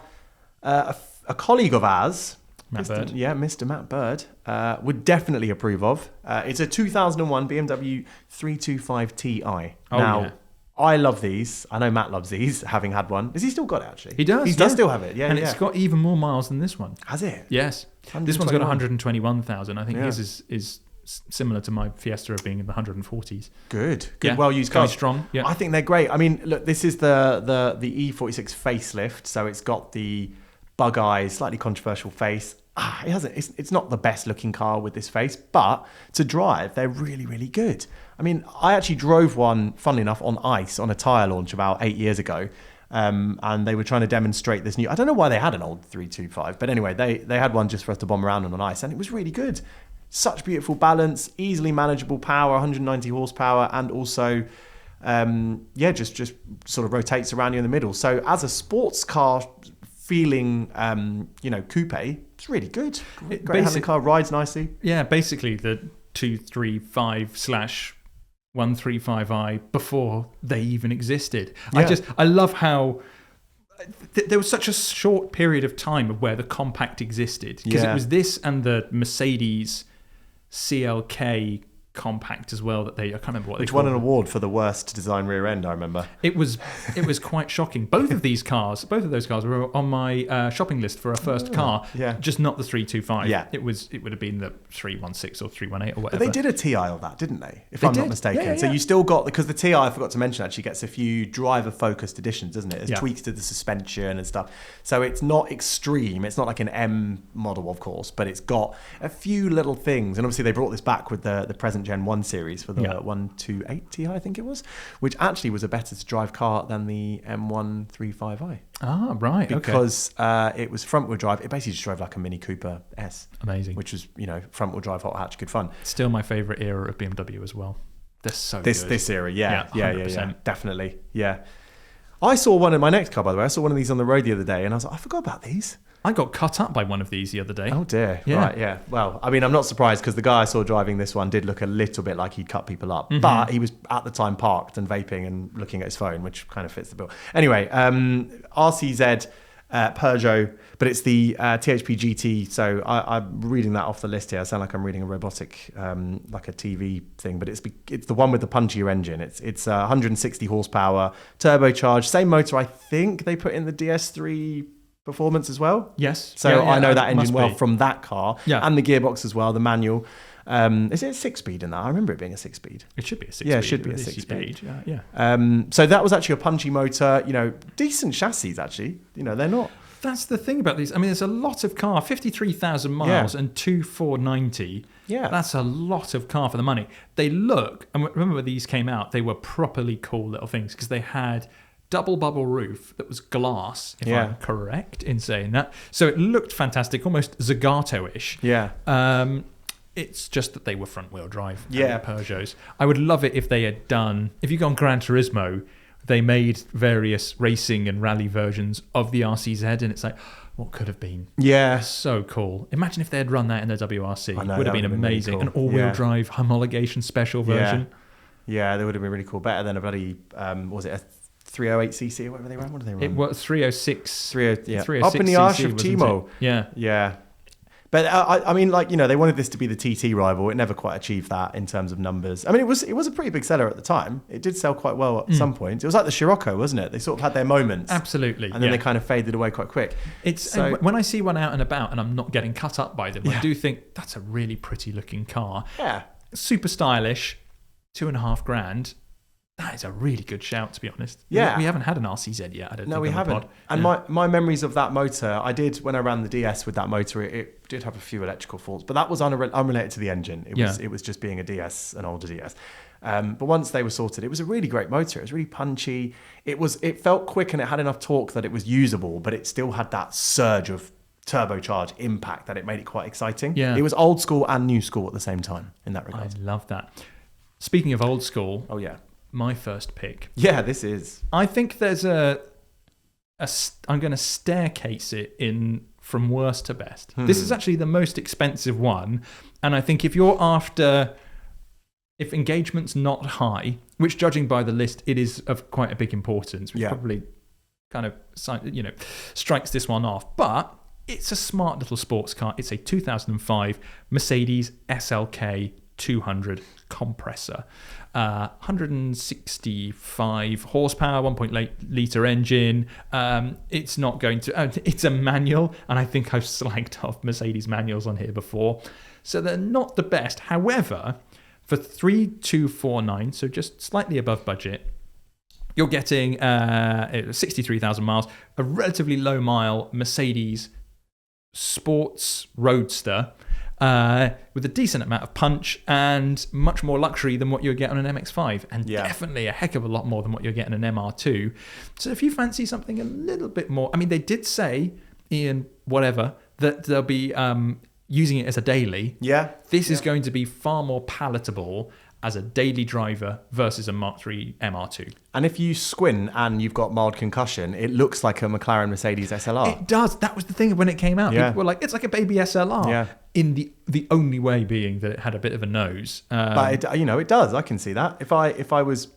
a a colleague of ours, Matt Bird. Mr. Matt Bird, would definitely approve of. It's a 2001 BMW 325 Ti. Now, I love these. I know Matt loves these, having had one. Has he still got it, actually? He does. He does still have it, yeah. And it's got even more miles than this one. Has it? Yes. This one's got 121,000. I think his is similar to my Fiesta of being in the 140s. Good, well-used cars. Strong. Yeah. I think they're great. I mean, look, this is the E46 facelift, so it's got the bug eyes, slightly controversial face. It's not the best looking car with this face, but to drive, they're really, really good. I mean, I actually drove one, funnily enough, on ice on a tyre launch about 8 years ago. And they were trying to demonstrate this new... I don't know why they had an old 325, but anyway, they had one just for us to bomb around on ice, and it was really good. Such beautiful balance, easily manageable power, 190 horsepower, and also, just sort of rotates around you in the middle. So as a sports car feeling, coupe, it's really good. Great handling car, rides nicely. Yeah, basically the 235/135i before they even existed. Yeah. I love how there was such a short period of time of where the compact existed, because it was this and the Mercedes CLK compact as well that I can't remember what they won an award for the worst design rear end. I remember it was quite shocking. Both of those cars were on my shopping list for a first car. Just not the 325. It would have been the 316 or 318 or whatever. But they did a TI of that, didn't they? If I'm not mistaken. So you still got, because the TI, I forgot to mention, actually gets a few driver focused additions, doesn't it? There's tweaks to the suspension and stuff. So it's not extreme. It's not like an M model, of course, but it's got a few little things. And obviously they brought this back with the present Gen 1 series for the 128 Ti, I think it was, which actually was a better to drive car than the M135i. Ah, right. Because it was front wheel drive. It basically just drove like a Mini Cooper S. Amazing. Which was, front wheel drive, hot hatch, good fun. Still my favourite era of BMW as well. They're so good. This era, yeah, definitely, yeah. I saw one in my next car, by the way. I saw one of these on the road the other day, and I was like, I forgot about these. I got cut up by one of these the other day. Oh dear. Yeah. Right, yeah. Well, I mean, I'm not surprised, because the guy I saw driving this one did look a little bit like he'd cut people up. Mm-hmm. But he was at the time parked and vaping and looking at his phone, which kind of fits the bill. Anyway, RCZ, Peugeot, but it's the THP GT. So I'm reading that off the list here. I sound like I'm reading a robotic, like a TV thing, but it's the one with the punchier engine. It's 160 horsepower, turbocharged, same motor I think they put in the DS3 Performance as well. Yes. So I know that engine well from that car. Yeah. And the gearbox as well, the manual. Is it a 6-speed in that? I remember it being a 6-speed. It should be a 6-speed. Yeah, it should be a 6-speed. Yeah. So that was actually a punchy motor, decent chassis actually. They're not. That's the thing about these. I mean, there's a lot of car, 53,000 miles and 2,490. Yeah. That's a lot of car for the money. They look, and remember when these came out, they were properly cool little things, because they had double bubble roof that was glass, if I'm correct in saying that. So it looked fantastic, almost Zagato-ish. Yeah. It's just that they were front wheel drive. Peugeots. I would love it if they had done, if you go on Gran Turismo, they made various racing and rally versions of the RCZ, and it's like, what could have been? Yeah. So cool. Imagine if they had run that in the WRC. I know, it would have been amazing. Really cool. An all-wheel drive homologation special version. Yeah, that would have been really cool. Better than a bloody, was it a 308cc or whatever they ran? What did they run? It was 306. 306 Up in the arse of wasn't Timo. it? Yeah. But I mean, they wanted this to be the TT rival. It never quite achieved that in terms of numbers. I mean, it was a pretty big seller at the time. It did sell quite well at some point. It was like the Scirocco, wasn't it? They sort of had their moments. Absolutely. And then they kind of faded away quite quick. When I see one out and about and I'm not getting cut up by them, I do think that's a really pretty looking car. Yeah. Super stylish, $2,500. That is a really good shout, to be honest. Yeah. We haven't had an RCZ yet, I don't think. No, we haven't. And my memories of that motor, I did, when I ran the DS with that motor, it did have a few electrical faults, but that was unrelated to the engine. It was just being a DS, an older DS. But once they were sorted, it was a really great motor. It was really punchy. It felt quick, and it had enough torque that it was usable, but it still had that surge of turbocharged impact that it made it quite exciting. Yeah. It was old school and new school at the same time in that regard. I love that. Speaking of old school. Oh, yeah. My first pick. Yeah, this is. I think there's I'm going to staircase it in from worst to best. This is actually the most expensive one. And I think if engagement's not high, which judging by the list, it is of quite a big importance, which probably kind of, strikes this one off. But it's a smart little sports car. It's a 2005 Mercedes SLK 200 compressor. 165 horsepower, 1.8 litre engine. It's not going to... it's a manual, and I think I've slagged off Mercedes manuals on here before. So they're not the best. However, for 3,249, so just slightly above budget, you're getting 63,000 miles, a relatively low mile Mercedes sports roadster with a decent amount of punch and much more luxury than what you'll get on an MX-5, and definitely a heck of a lot more than what you'll get in an MR2. So if you fancy something a little bit more, I mean, they did say, Ian, whatever, that they'll be using it as a daily. Yeah. This is going to be far more palatable as a daily driver versus a Mark III MR2. And if you squint and you've got mild concussion, it looks like a McLaren Mercedes SLR. It does. That was the thing when it came out. Yeah. People were like, it's like a baby SLR. Yeah. In the only way being that it had a bit of a nose. But it does. I can see that. If I was,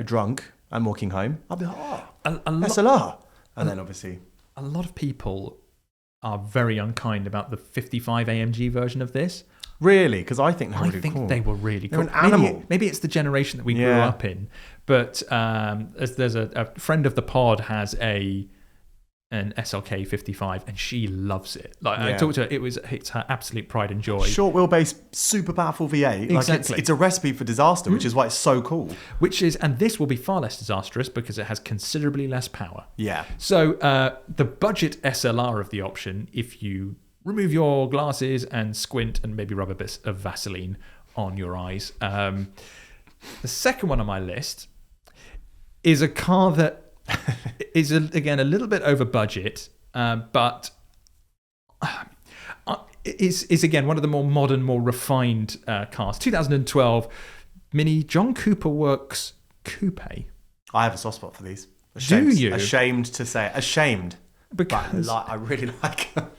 drunk and walking home, I'd be like, SLR. And then obviously... A lot of people are very unkind about the 55 AMG version of this. Really? Because I think they were really cool. They're an animal. Maybe it's the generation that we grew up in. But there's a friend of the pod has an SLK 55, and she loves it. I talked to her, it's her absolute pride and joy. Short wheelbase, super powerful V8. Exactly. It's a recipe for disaster, which is why it's so cool. And this will be far less disastrous because it has considerably less power. Yeah. So the budget SLR of the option, if you remove your glasses and squint and maybe rub a bit of Vaseline on your eyes. The second one on my list is a car that is, again, a little bit over budget, but is again, one of the more modern, more refined cars. 2012 Mini John Cooper Works Coupe. I have a soft spot for these. Do you? Ashamed to say it. Ashamed. Because but I really like them.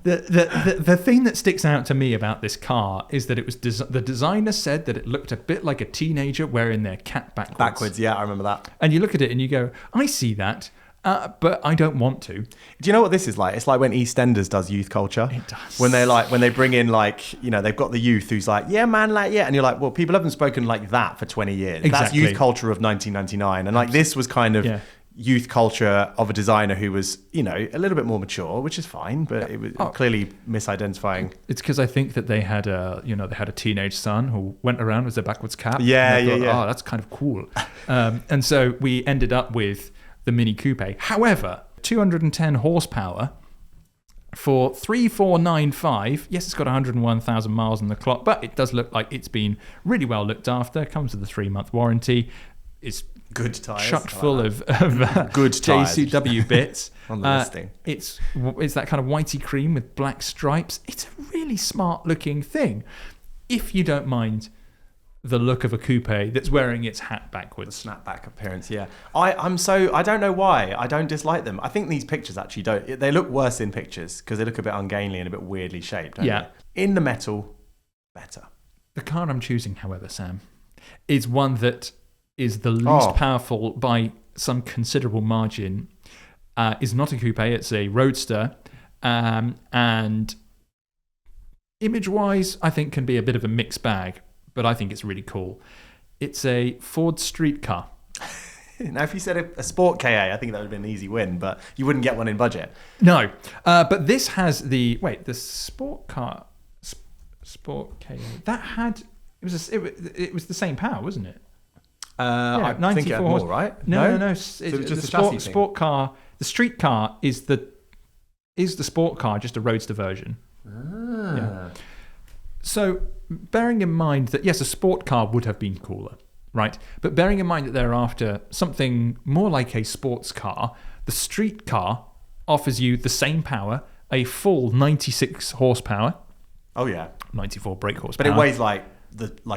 The thing that sticks out to me about this car is that it was the designer said that it looked a bit like a teenager wearing their cap backwards. Backwards, yeah, I remember that. And you look at it and you go, I see that, but I don't want to. Do you know what this is like? It's like when EastEnders does youth culture. It does. When they bring in they've got the youth who's like, yeah, man, and you're like, well, people haven't spoken like that for 20 years. Exactly. That's youth culture of 1999. And this was kind of... Yeah. Youth culture of a designer who was, a little bit more mature, which is fine, but it was clearly misidentifying. It's because I think that they had a teenage son who went around with a backwards cap. Yeah. Oh, that's kind of cool. And so we ended up with the Mini Coupe. However, 210 horsepower for 3,495. Yes, it's got 101,000 miles on the clock, but it does look like it's been really well looked after. Comes with a 3-month warranty. It's good tires, chucked full of good JCW bits on the listing. It's that kind of whitey cream with black stripes. It's a really smart looking thing, if you don't mind the look of a coupe that's wearing its hat backwards. The snapback appearance, yeah. I don't know why I don't dislike them. I think these pictures actually don't. They look worse in pictures because they look a bit ungainly and a bit weirdly shaped. Don't they? In the metal, better. The car I'm choosing, however, Sam, is one that is the least powerful by some considerable margin. Is not a coupe, it's a roadster. And image-wise, I think can be a bit of a mixed bag, but I think it's really cool. It's a Ford StreetKa. Now, if you said a Sport KA, I think that would have been an easy win, but you wouldn't get one in budget. No, but this has the Sport KA. That had it was the same power, wasn't it? I think it had more, right? No. So it was just a sport car. The StreetKa is the sport car, just a roadster version. Yeah. So, bearing in mind that yes, a sport car would have been cooler, right? But bearing in mind that they're after something more like a sports car, the StreetKa offers you the same power, a full 96 horsepower. Oh yeah, 94 brake horsepower. But it weighs like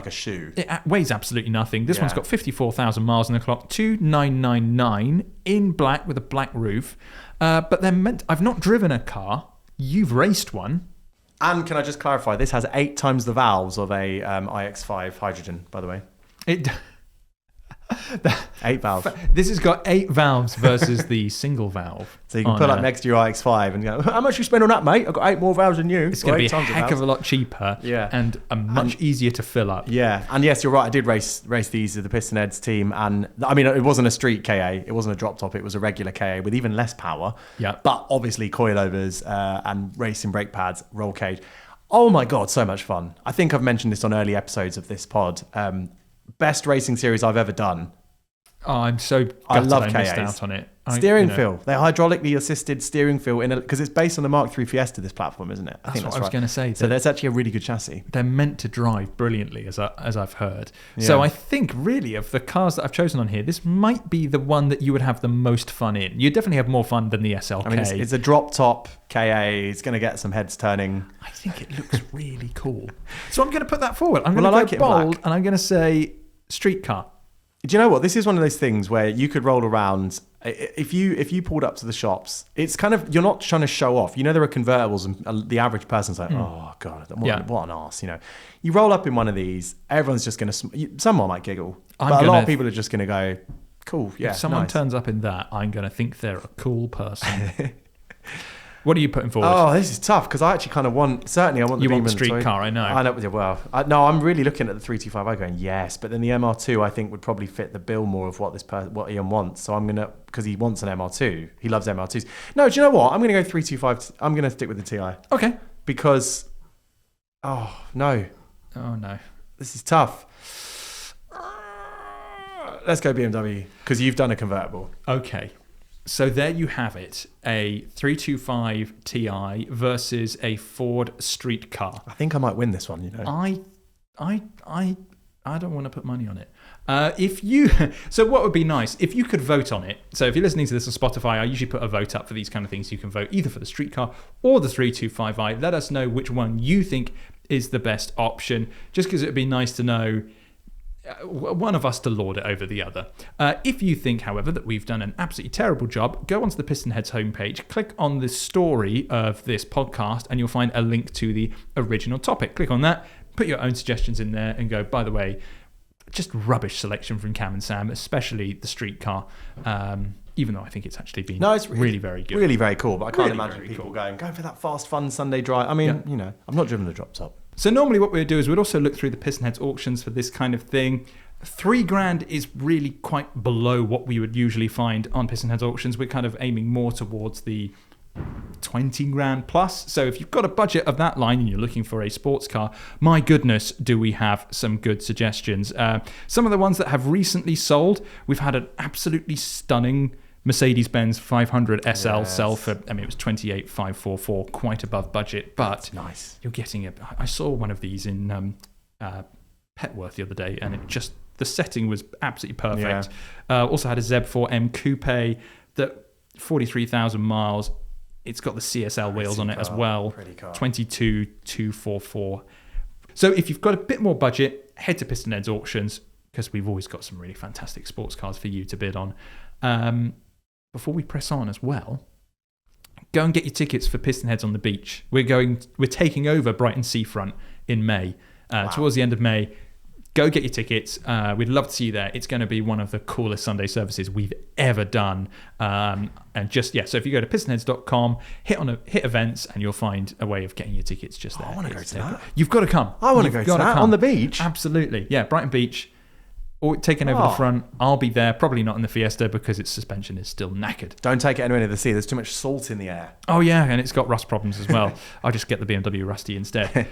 a shoe. It weighs absolutely nothing. This one's got 54,000 miles on the clock, 2,999 in black with a black roof. But I've not driven a car. You've raced one. And can I just clarify? This has 8 times the valves of a iX5 hydrogen, by the way. 8 valve. This has got 8 valves versus the single valve. So you can pull up next to your iX5 and go, how much you spend on that, mate? I've got 8 more valves than you. It's going to be a heck of a lot cheaper and much easier to fill up. Yeah. And yes, you're right. I did race these with the PistonHeads team. And I mean, it wasn't a StreetKa. It wasn't a drop top. It was a regular KA with even less power. Yeah. But obviously coilovers and racing brake pads, roll cage. Oh my God, so much fun. I think I've mentioned this on early episodes of this pod. Best racing series I've ever done. Oh, I'm so gutted I missed out on it. Steering feel. They're hydraulically assisted steering feel because it's based on the Mark III Fiesta, this platform, isn't it? That's what I was going to say. So that's actually a really good chassis. They're meant to drive brilliantly, as I've heard. Yeah. So I think really of the cars that I've chosen on here, this might be the one that you would have the most fun in. You definitely have more fun than the SLK. I mean, it's a drop top KA. It's going to get some heads turning. I think it looks really cool. So I'm going to put that forward. I'm going to go bold and I'm going to say StreetKa. Do you know what? This is one of those things where you could roll around. If you pulled up to the shops, it's kind of, you're not trying to show off. You know, there are convertibles and the average person's like, oh God, what an arse, you know. You roll up in one of these, everyone's just going to, someone might giggle. But a lot of people are just going to go, cool, yeah, if someone turns up in that, I'm going to think they're a cool person. What are you putting forward? Oh, this is tough because I actually kind of want the StreetKa, I know. I know. Well, no, I'm really looking at the 325i going yes, but then the MR2 I think would probably fit the bill more of what Ian wants. So I'm gonna, because he wants an MR2. He loves MR2s. No, do you know what? I'm gonna go 325. I'm gonna stick with the TI. Okay. Because, oh no, this is tough. Let's go BMW because you've done a convertible. Okay. So there you have it, a 325 Ti versus a Ford StreetKa. I think I might win this one, you know. I don't want to put money on it. So what would be nice if you could vote on it. So if you're listening to this on Spotify, I usually put a vote up for these kind of things. You can vote either for the StreetKa or the 325i. Let us know which one you think is the best option, just because it would be nice to know one of us to lord it over the other. If you think, however, that we've done an absolutely terrible job, go onto the PistonHeads homepage, click on the story of this podcast, and you'll find a link to the original topic. Click on that, put your own suggestions in there, and go, by the way, just rubbish selection from Cam and Sam, especially the StreetKa, even though I think it's actually been it's really very good. Really very cool, but I can't imagine people going for that fast, fun Sunday drive. I mean, you know, I've not driven the drop top. So normally what we'd do is we'd also look through the PistonHeads auctions for this kind of thing. $3,000 is really quite below what we would usually find on PistonHeads auctions. We're kind of aiming more towards the $20,000 plus. So if you've got a budget of that line and you're looking for a sports car, my goodness, do we have some good suggestions. Some of the ones that have recently sold, we've had an absolutely stunning Mercedes-Benz 500 SL sell for, I mean, it was 28,544, quite above budget, but that's nice. You're getting it. I saw one of these in Petworth the other day, and the setting was absolutely perfect. Also had a ZEB4M Coupe that 43,000 miles. It's got the CSL wheels on it as well. Pretty car. 22,244. So if you've got a bit more budget, head to PistonHeads auctions, because we've always got some really fantastic sports cars for you to bid on. Before we press on as well, go and get your tickets for PistonHeads on the beach. We're taking over Brighton Seafront in May, towards the end of May. Go get your tickets. We'd love to see you there. It's going to be one of the coolest Sunday services we've ever done. So if you go to pistonheads.com, hit events, and you'll find a way of getting your tickets just there. I want to go to that. You've got to come. I want to go to that on the beach. Absolutely. Yeah, Brighton Beach. Or taking over the front. I'll be there, probably not in the Fiesta because its suspension is still knackered. Don't take it anywhere near the sea. There's too much salt in the air. Oh yeah, and it's got rust problems as well. I'll just get the BMW Rusty instead.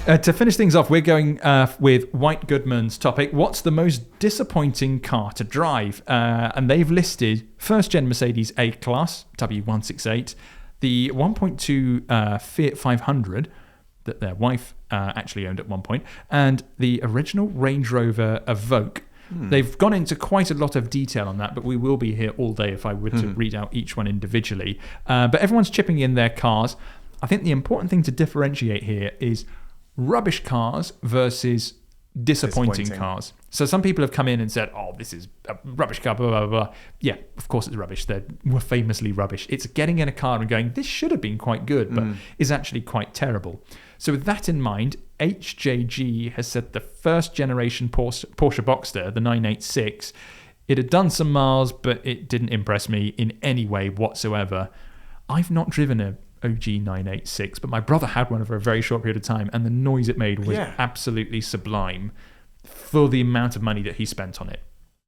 To finish things off, we're going with White Goodman's topic. What's the most disappointing car to drive? And they've listed first-gen Mercedes A-Class, W168, the 1.2 Fiat 500 that their wife actually owned at one point, and the original Range Rover Evoque. They've gone into quite a lot of detail on that, but we will be here all day if I were to read out each one individually. But everyone's chipping in their cars. I think the important thing to differentiate here is rubbish cars versus disappointing cars. So some people have come in and said, oh, this is a rubbish car, blah, blah, blah. Yeah, of course it's rubbish. They were famously rubbish. It's getting in a car and going, this should have been quite good, but is actually quite terrible. So with that in mind, HJG has said the first generation Porsche Boxster, the 986, it had done some miles, but it didn't impress me in any way whatsoever. I've not driven a OG 986, but my brother had one for a very short period of time, and the noise it made was absolutely sublime for the amount of money that he spent on it.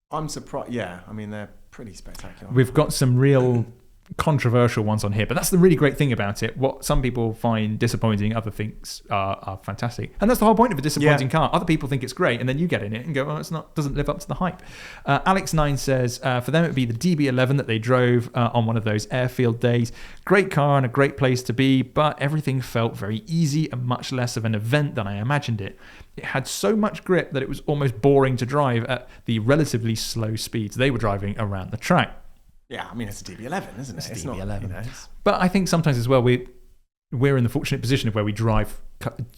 I'm surprised. Yeah, I mean, they're pretty spectacular. We've got some real controversial ones on here, but that's the really great thing about it. What some people find disappointing, other things are fantastic, and that's the whole point of a disappointing car. Other people think it's great, and then you get in it and go, oh, it's not, doesn't live up to the hype. Alex9 says for them it would be the DB11 that they drove on one of those airfield days. Great car and a great place to be, but everything felt very easy and much less of an event than I imagined it. It had so much grip that it was almost boring to drive at the relatively slow speeds they were driving around the track. Yeah, I mean, it's a DB11, isn't it? It's a DB11. Not, But I think sometimes as well, we're in the fortunate position of where we drive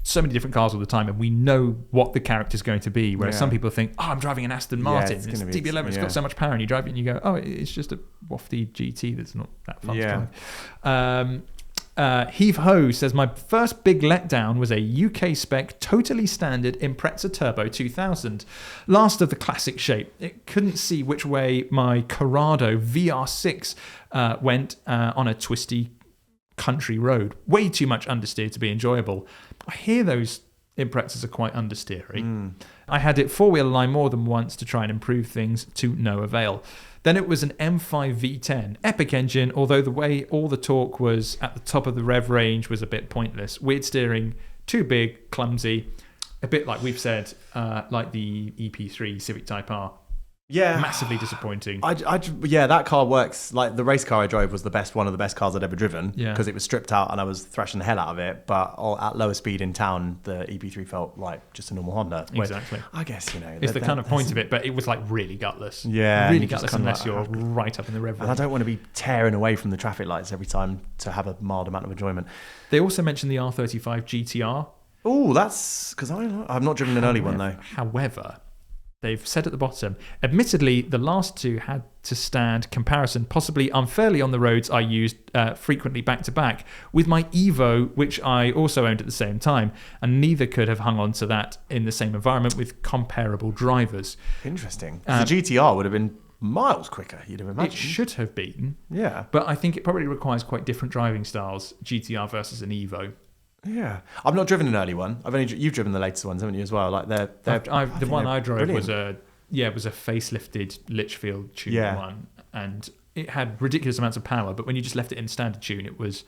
so many different cars all the time, and we know what the character's going to be, whereas some people think, oh, I'm driving an Aston Martin, it's DB11, it's got so much power, and you drive it and you go, oh, it's just a wafty GT that's not that fun to drive. Heave Ho says, my first big letdown was a UK spec, totally standard Impreza Turbo 2000. Last of the classic shape. It couldn't see which way my Corrado VR6 went on a twisty country road. Way too much understeer to be enjoyable. I hear those Imprezas are quite understeery. I had it four-wheel line more than once to try and improve things, to no avail. Then it was an M5 V10, epic engine, although the way all the torque was at the top of the rev range was a bit pointless. Weird steering, too big, clumsy, a bit like we've said, like the EP3 Civic Type R. Yeah. Massively disappointing. Yeah, that car works. Like the race car I drove was one of the best cars I'd ever driven because it was stripped out and I was thrashing the hell out of it. But at lower speed in town, the EP3 felt like just a normal Honda. Exactly. I guess, you know. It's the kind of point of it, but it was like really gutless. Yeah. Really gutless unless you're right up in the rev range. And I don't want to be tearing away from the traffic lights every time to have a mild amount of enjoyment. They also mentioned the R35 GTR. Oh, that's because I've not driven an early one though. However, they've said at the bottom, admittedly, the last two had to stand comparison, possibly unfairly on the roads I used frequently back to back, with my Evo, which I also owned at the same time, and neither could have hung on to that in the same environment with comparable drivers. Interesting. The GTR would have been miles quicker, you'd have imagined. It should have been. Yeah. But I think it probably requires quite different driving styles, GTR versus an Evo. Yeah, I've not driven an early one. You've driven the latest ones, haven't you, as well? Like the one I drove brilliant. was a facelifted Litchfield tune one, and it had ridiculous amounts of power. But when you just left it in standard tune, it was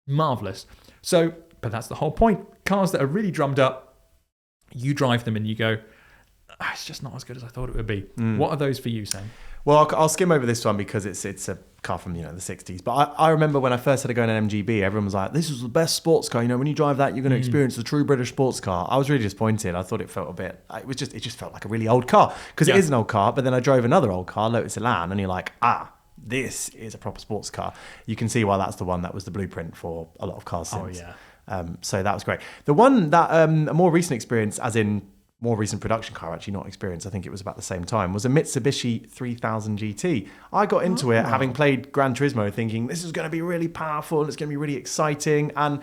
marvelous. So, but that's the whole point. Cars that are really drummed up, you drive them and you go, it's just not as good as I thought it would be. What are those for you, Sam? Well, I'll skim over this one because it's a car from the 60s. But I remember when I first had to go in an MGB, everyone was like, "This is the best sports car. When you drive that, you're going to experience the true British sports car." I was really disappointed. I thought it felt a bit. It just felt like a really old car because it is an old car. But then I drove another old car, Lotus Elan, and you're like, this is a proper sports car. You can see why that's the one that was the blueprint for a lot of cars since. Oh yeah. So that was great. The one that a more recent experience, as in more recent production car, actually not experience, I think it was about the same time, was a Mitsubishi 3000 GT. I got into it having played Gran Turismo thinking this is going to be really powerful and it's going to be really exciting, and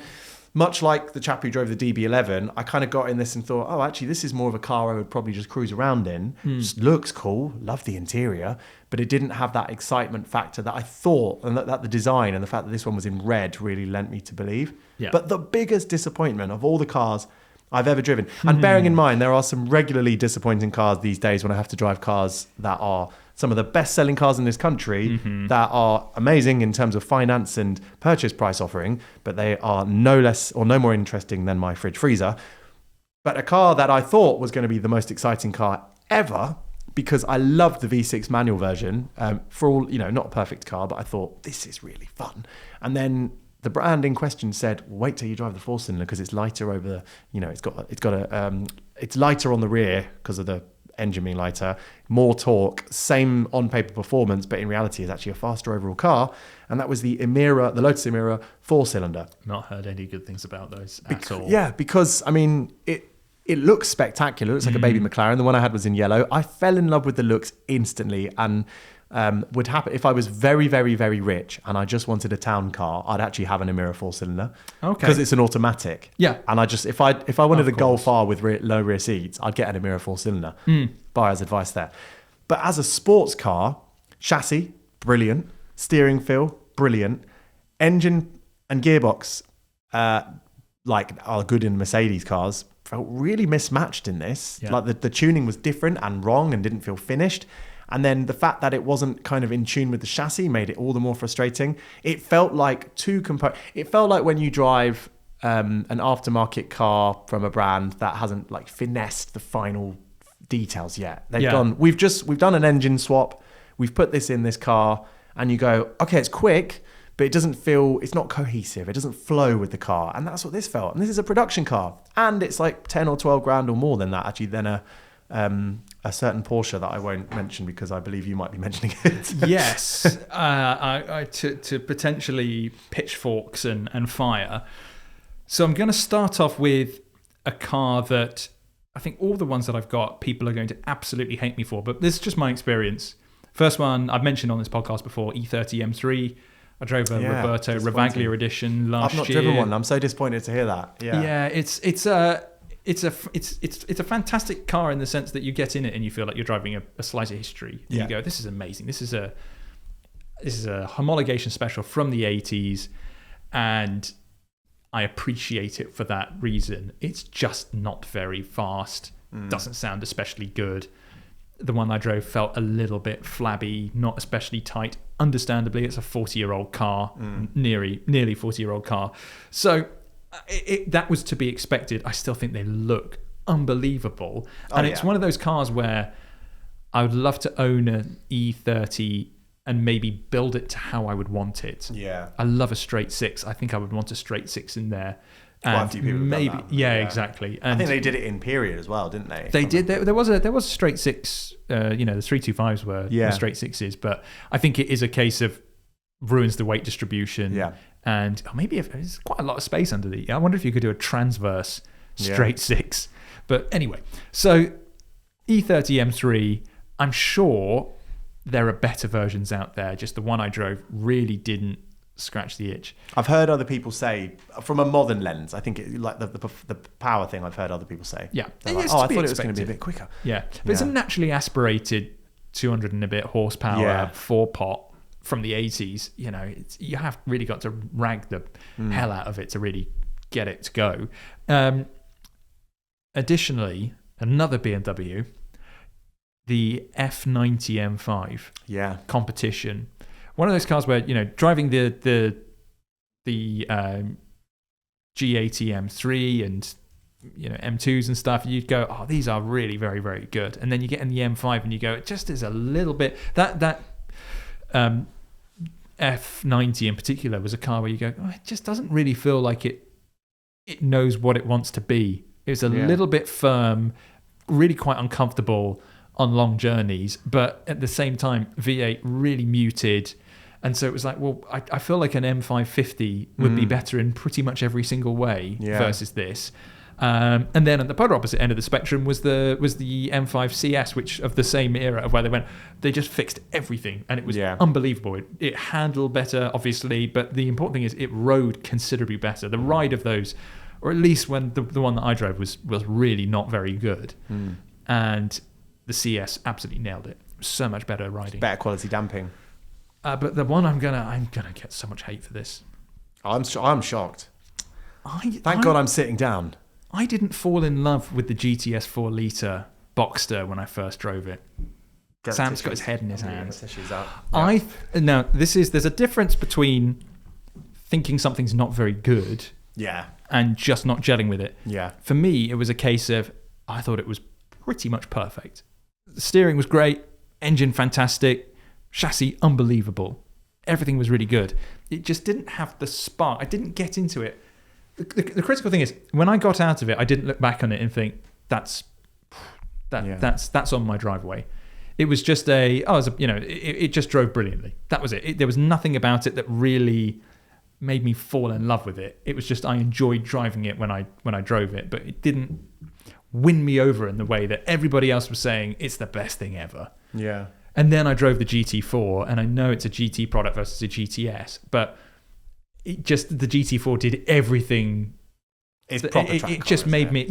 much like the chap who drove the DB11, I kind of got in this and thought, oh, actually this is more of a car I would probably just cruise around in. Just looks cool, love the interior, but it didn't have that excitement factor that I thought, and that the design and the fact that this one was in red really lent me to believe. But the biggest disappointment of all the cars I've ever driven. And bearing in mind, there are some regularly disappointing cars these days when I have to drive cars that are some of the best-selling cars in this country that are amazing in terms of finance and purchase price offering, but they are no less or no more interesting than my fridge freezer. But a car that I thought was going to be the most exciting car ever, because I loved the V6 manual version, for all, not a perfect car, but I thought, this is really fun. And then the brand in question said, wait till you drive the 4-cylinder because it's lighter over the, it's lighter on the rear because of the engine being lighter, more torque, same on-paper performance, but in reality is actually a faster overall car. And that was the Lotus Emira 4-cylinder. Not heard any good things about those at all. Yeah, because, it it looks spectacular. It looks like a baby McLaren. The one I had was in yellow. I fell in love with the looks instantly, and would happen if I was very, very, very rich and I just wanted a town car. I'd actually have an Emira 4-cylinder, because it's an automatic. Yeah, and I just if I wanted a Golf R with low rear seats, I'd get an Emira 4-cylinder. Buyer's advice there. But as a sports car, chassis brilliant, steering feel brilliant, engine and gearbox are good in Mercedes cars. Felt really mismatched in this. Like the tuning was different and wrong and didn't feel finished. And then the fact that it wasn't kind of in tune with the chassis made it all the more frustrating. It felt like it felt like when you drive an aftermarket car from a brand that hasn't like finessed the final details yet. They've gone, we've done an engine swap, we've put this in this car, and you go, okay, it's quick, but it's not cohesive. It doesn't flow with the car. And that's what this felt. And this is a production car. And it's like 10 or 12 grand or more than that, actually, than a certain Porsche that I won't mention because I believe you might be mentioning it. Yes. To potentially pitchforks and fire. So I'm going to start off with a car that I think all the ones that I've got, people are going to absolutely hate me for, but this is just my experience. First one I've mentioned on this podcast before, E30 M3. I drove a Roberto Ravaglia edition last year. I've not driven one. I'm so disappointed to hear that. Yeah, it's a fantastic car in the sense that you get in it and you feel like you're driving a slice of history. And you go, this is amazing. This is a homologation special from the 80s, and I appreciate it for that reason. It's just not very fast. Doesn't sound especially good. The one I drove felt a little bit flabby, not especially tight. Understandably, it's a 40-year-old car, nearly 40-year-old car. So that was to be expected. I still think they look unbelievable. And it's one of those cars where I would love to own an E30 and maybe build it to how I would want it. Yeah. I love a straight six. I think I would want a straight six in there. Quite a few people have done that. Yeah, exactly. And I think they did it in period as well, didn't they? They did. There was a straight six. The 325s were the straight sixes, but I think it is a case of ruins the weight distribution. Yeah. And maybe if there's quite a lot of space under the. I wonder if you could do a transverse straight six. But anyway, so E30 M3. I'm sure there are better versions out there. Just the one I drove really didn't scratch the itch. I've heard other people say, from a modern lens, I think like the power thing, I've heard other people say. Yeah. Like, I thought it was going to be a bit quicker. Yeah. But it's a naturally aspirated 200 and a bit horsepower 4-pot from the 80s. You have really got to rag the hell out of it to really get it to go. Additionally, another BMW, the F90 M5 competition. One of those cars where, driving the G80 M3 and, M2s and stuff, you'd go, oh, these are really very, very good. And then you get in the M5 and you go, it just is a little bit, that F90 in particular was a car where you go, oh, it just doesn't really feel like it knows what it wants to be. It's a little bit firm, really quite uncomfortable on long journeys, but at the same time, V8 really muted. And so it was like, well, I feel like an M550 would be better in pretty much every single way versus this. And then at the polar opposite end of the spectrum was the M5 CS, which of the same era of where they just fixed everything, and it was unbelievable. It handled better, obviously, but the important thing is it rode considerably better. The ride of those, or at least when the one that I drove was really not very good. And the CS absolutely nailed it. So much better riding. Better quality damping. But the one I'm gonna get so much hate for this. I'm shocked. Thank God I'm sitting down. I didn't fall in love with the GTS 4 litre Boxster when I first drove it. Sam's got his head in his hands. Now there's a difference between thinking something's not very good, and just not gelling with it. Yeah. For me, it was a case of I thought it was pretty much perfect. The steering was great, engine fantastic, chassis unbelievable. Everything was really good. It just didn't have the spark. I didn't get into it. The critical thing is, when I got out of it, I didn't look back on it and think that's on my driveway. It was just it just drove brilliantly. That was it. There was nothing about it that really made me fall in love with it. It was just I enjoyed driving it when I drove it, but it didn't win me over in the way that everybody else was saying it's the best thing ever. Yeah. And then I drove the GT4, and I know it's a GT product versus a GTS, but the GT4 did everything. It's proper track it just made me,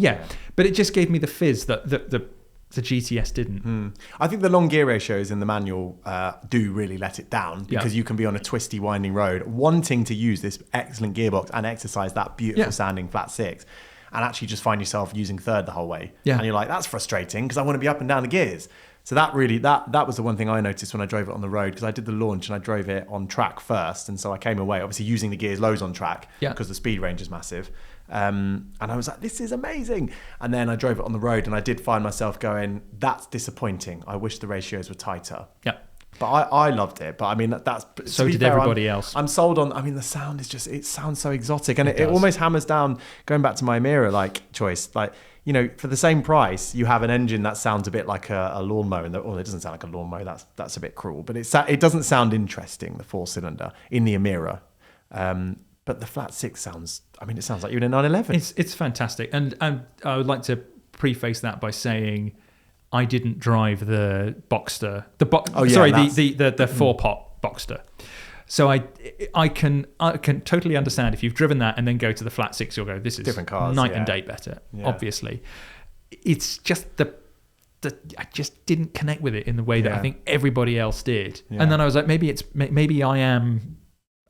but it just gave me the fizz that the GTS didn't. I think the long gear ratios in the manual do really let it down, because you can be on a twisty, winding road wanting to use this excellent gearbox and exercise that beautiful sounding flat six, and actually just find yourself using third the whole way. Yeah. And you're like, that's frustrating because I want to be up and down the gears. So that really, that was the one thing I noticed when I drove it on the road, because I did the launch and I drove it on track first. And so I came away, obviously using the gears loads on track because the speed range is massive. And I was like, this is amazing. And then I drove it on the road and I did find myself going, that's disappointing. I wish the ratios were tighter. Yeah. But I loved it. But I mean, that's... So did everybody else. I'm sold on... I mean, the sound is just... It sounds so exotic. And it almost hammers down, going back to my Emira choice, like, you know, for the same price, you have an engine that sounds a bit like a lawnmower. Or it doesn't sound like a lawnmower. That's a bit cruel. But it doesn't sound interesting, the four-cylinder, in the Emira. But the flat six sounds... I mean, it sounds like you're in a 911. It's fantastic. And I would like to preface that by saying... I didn't drive the Boxster, the 4-pot Boxster. So I can totally understand if you've driven that and then go to the flat six, you'll go, this is different cars, night and day better. Yeah. Obviously, it's just I just didn't connect with it in the way that I think everybody else did. Yeah. And then I was like, maybe I am.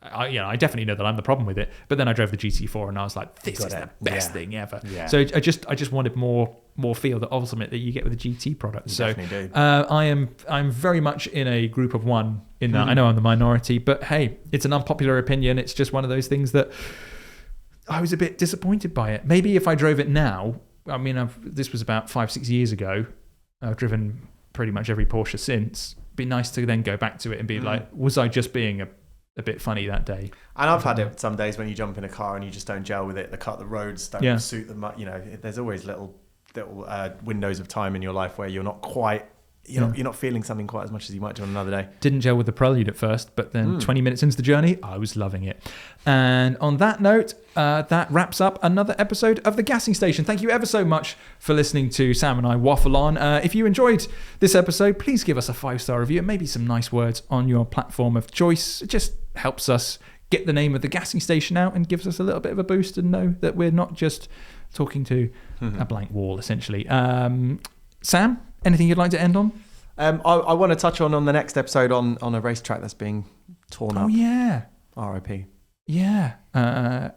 I definitely know that I'm the problem with it. But then I drove the GT4 and I was like, this is the best thing ever. Yeah. So I just wanted more feel that ultimately you get with the GT product. You so definitely do. I'm very much in a group of one in that. I know I'm the minority, but hey, it's an unpopular opinion. It's just one of those things that I was a bit disappointed by it. Maybe if I drove it now, I mean, this was about 5-6 years ago. I've driven pretty much every Porsche since. It'd be nice to then go back to it and be like, was I just being a bit funny that day? And I've had it some days when you jump in a car and you just don't gel with it. The roads don't suit them. You know, there's always little windows of time in your life where you're not quite, you're not feeling something quite as much as you might do on another day. Didn't gel with the Prelude at first, but then 20 minutes into the journey, I was loving it. And on that note, that wraps up another episode of The Gassing Station. Thank you ever so much for listening to Sam and I waffle on. If you enjoyed this episode, please give us a 5-star review and maybe some nice words on your platform of choice. It just helps us get the name of The Gassing Station out and gives us a little bit of a boost and know that we're not just talking to a blank wall, essentially. Sam, anything you'd like to end on? I want to touch on the next episode on a racetrack that's being torn up. Oh, yeah. RIP. Yeah.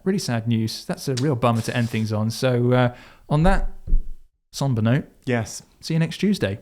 Really sad news. That's a real bummer to end things on. So on that somber note, yes. See you next Tuesday.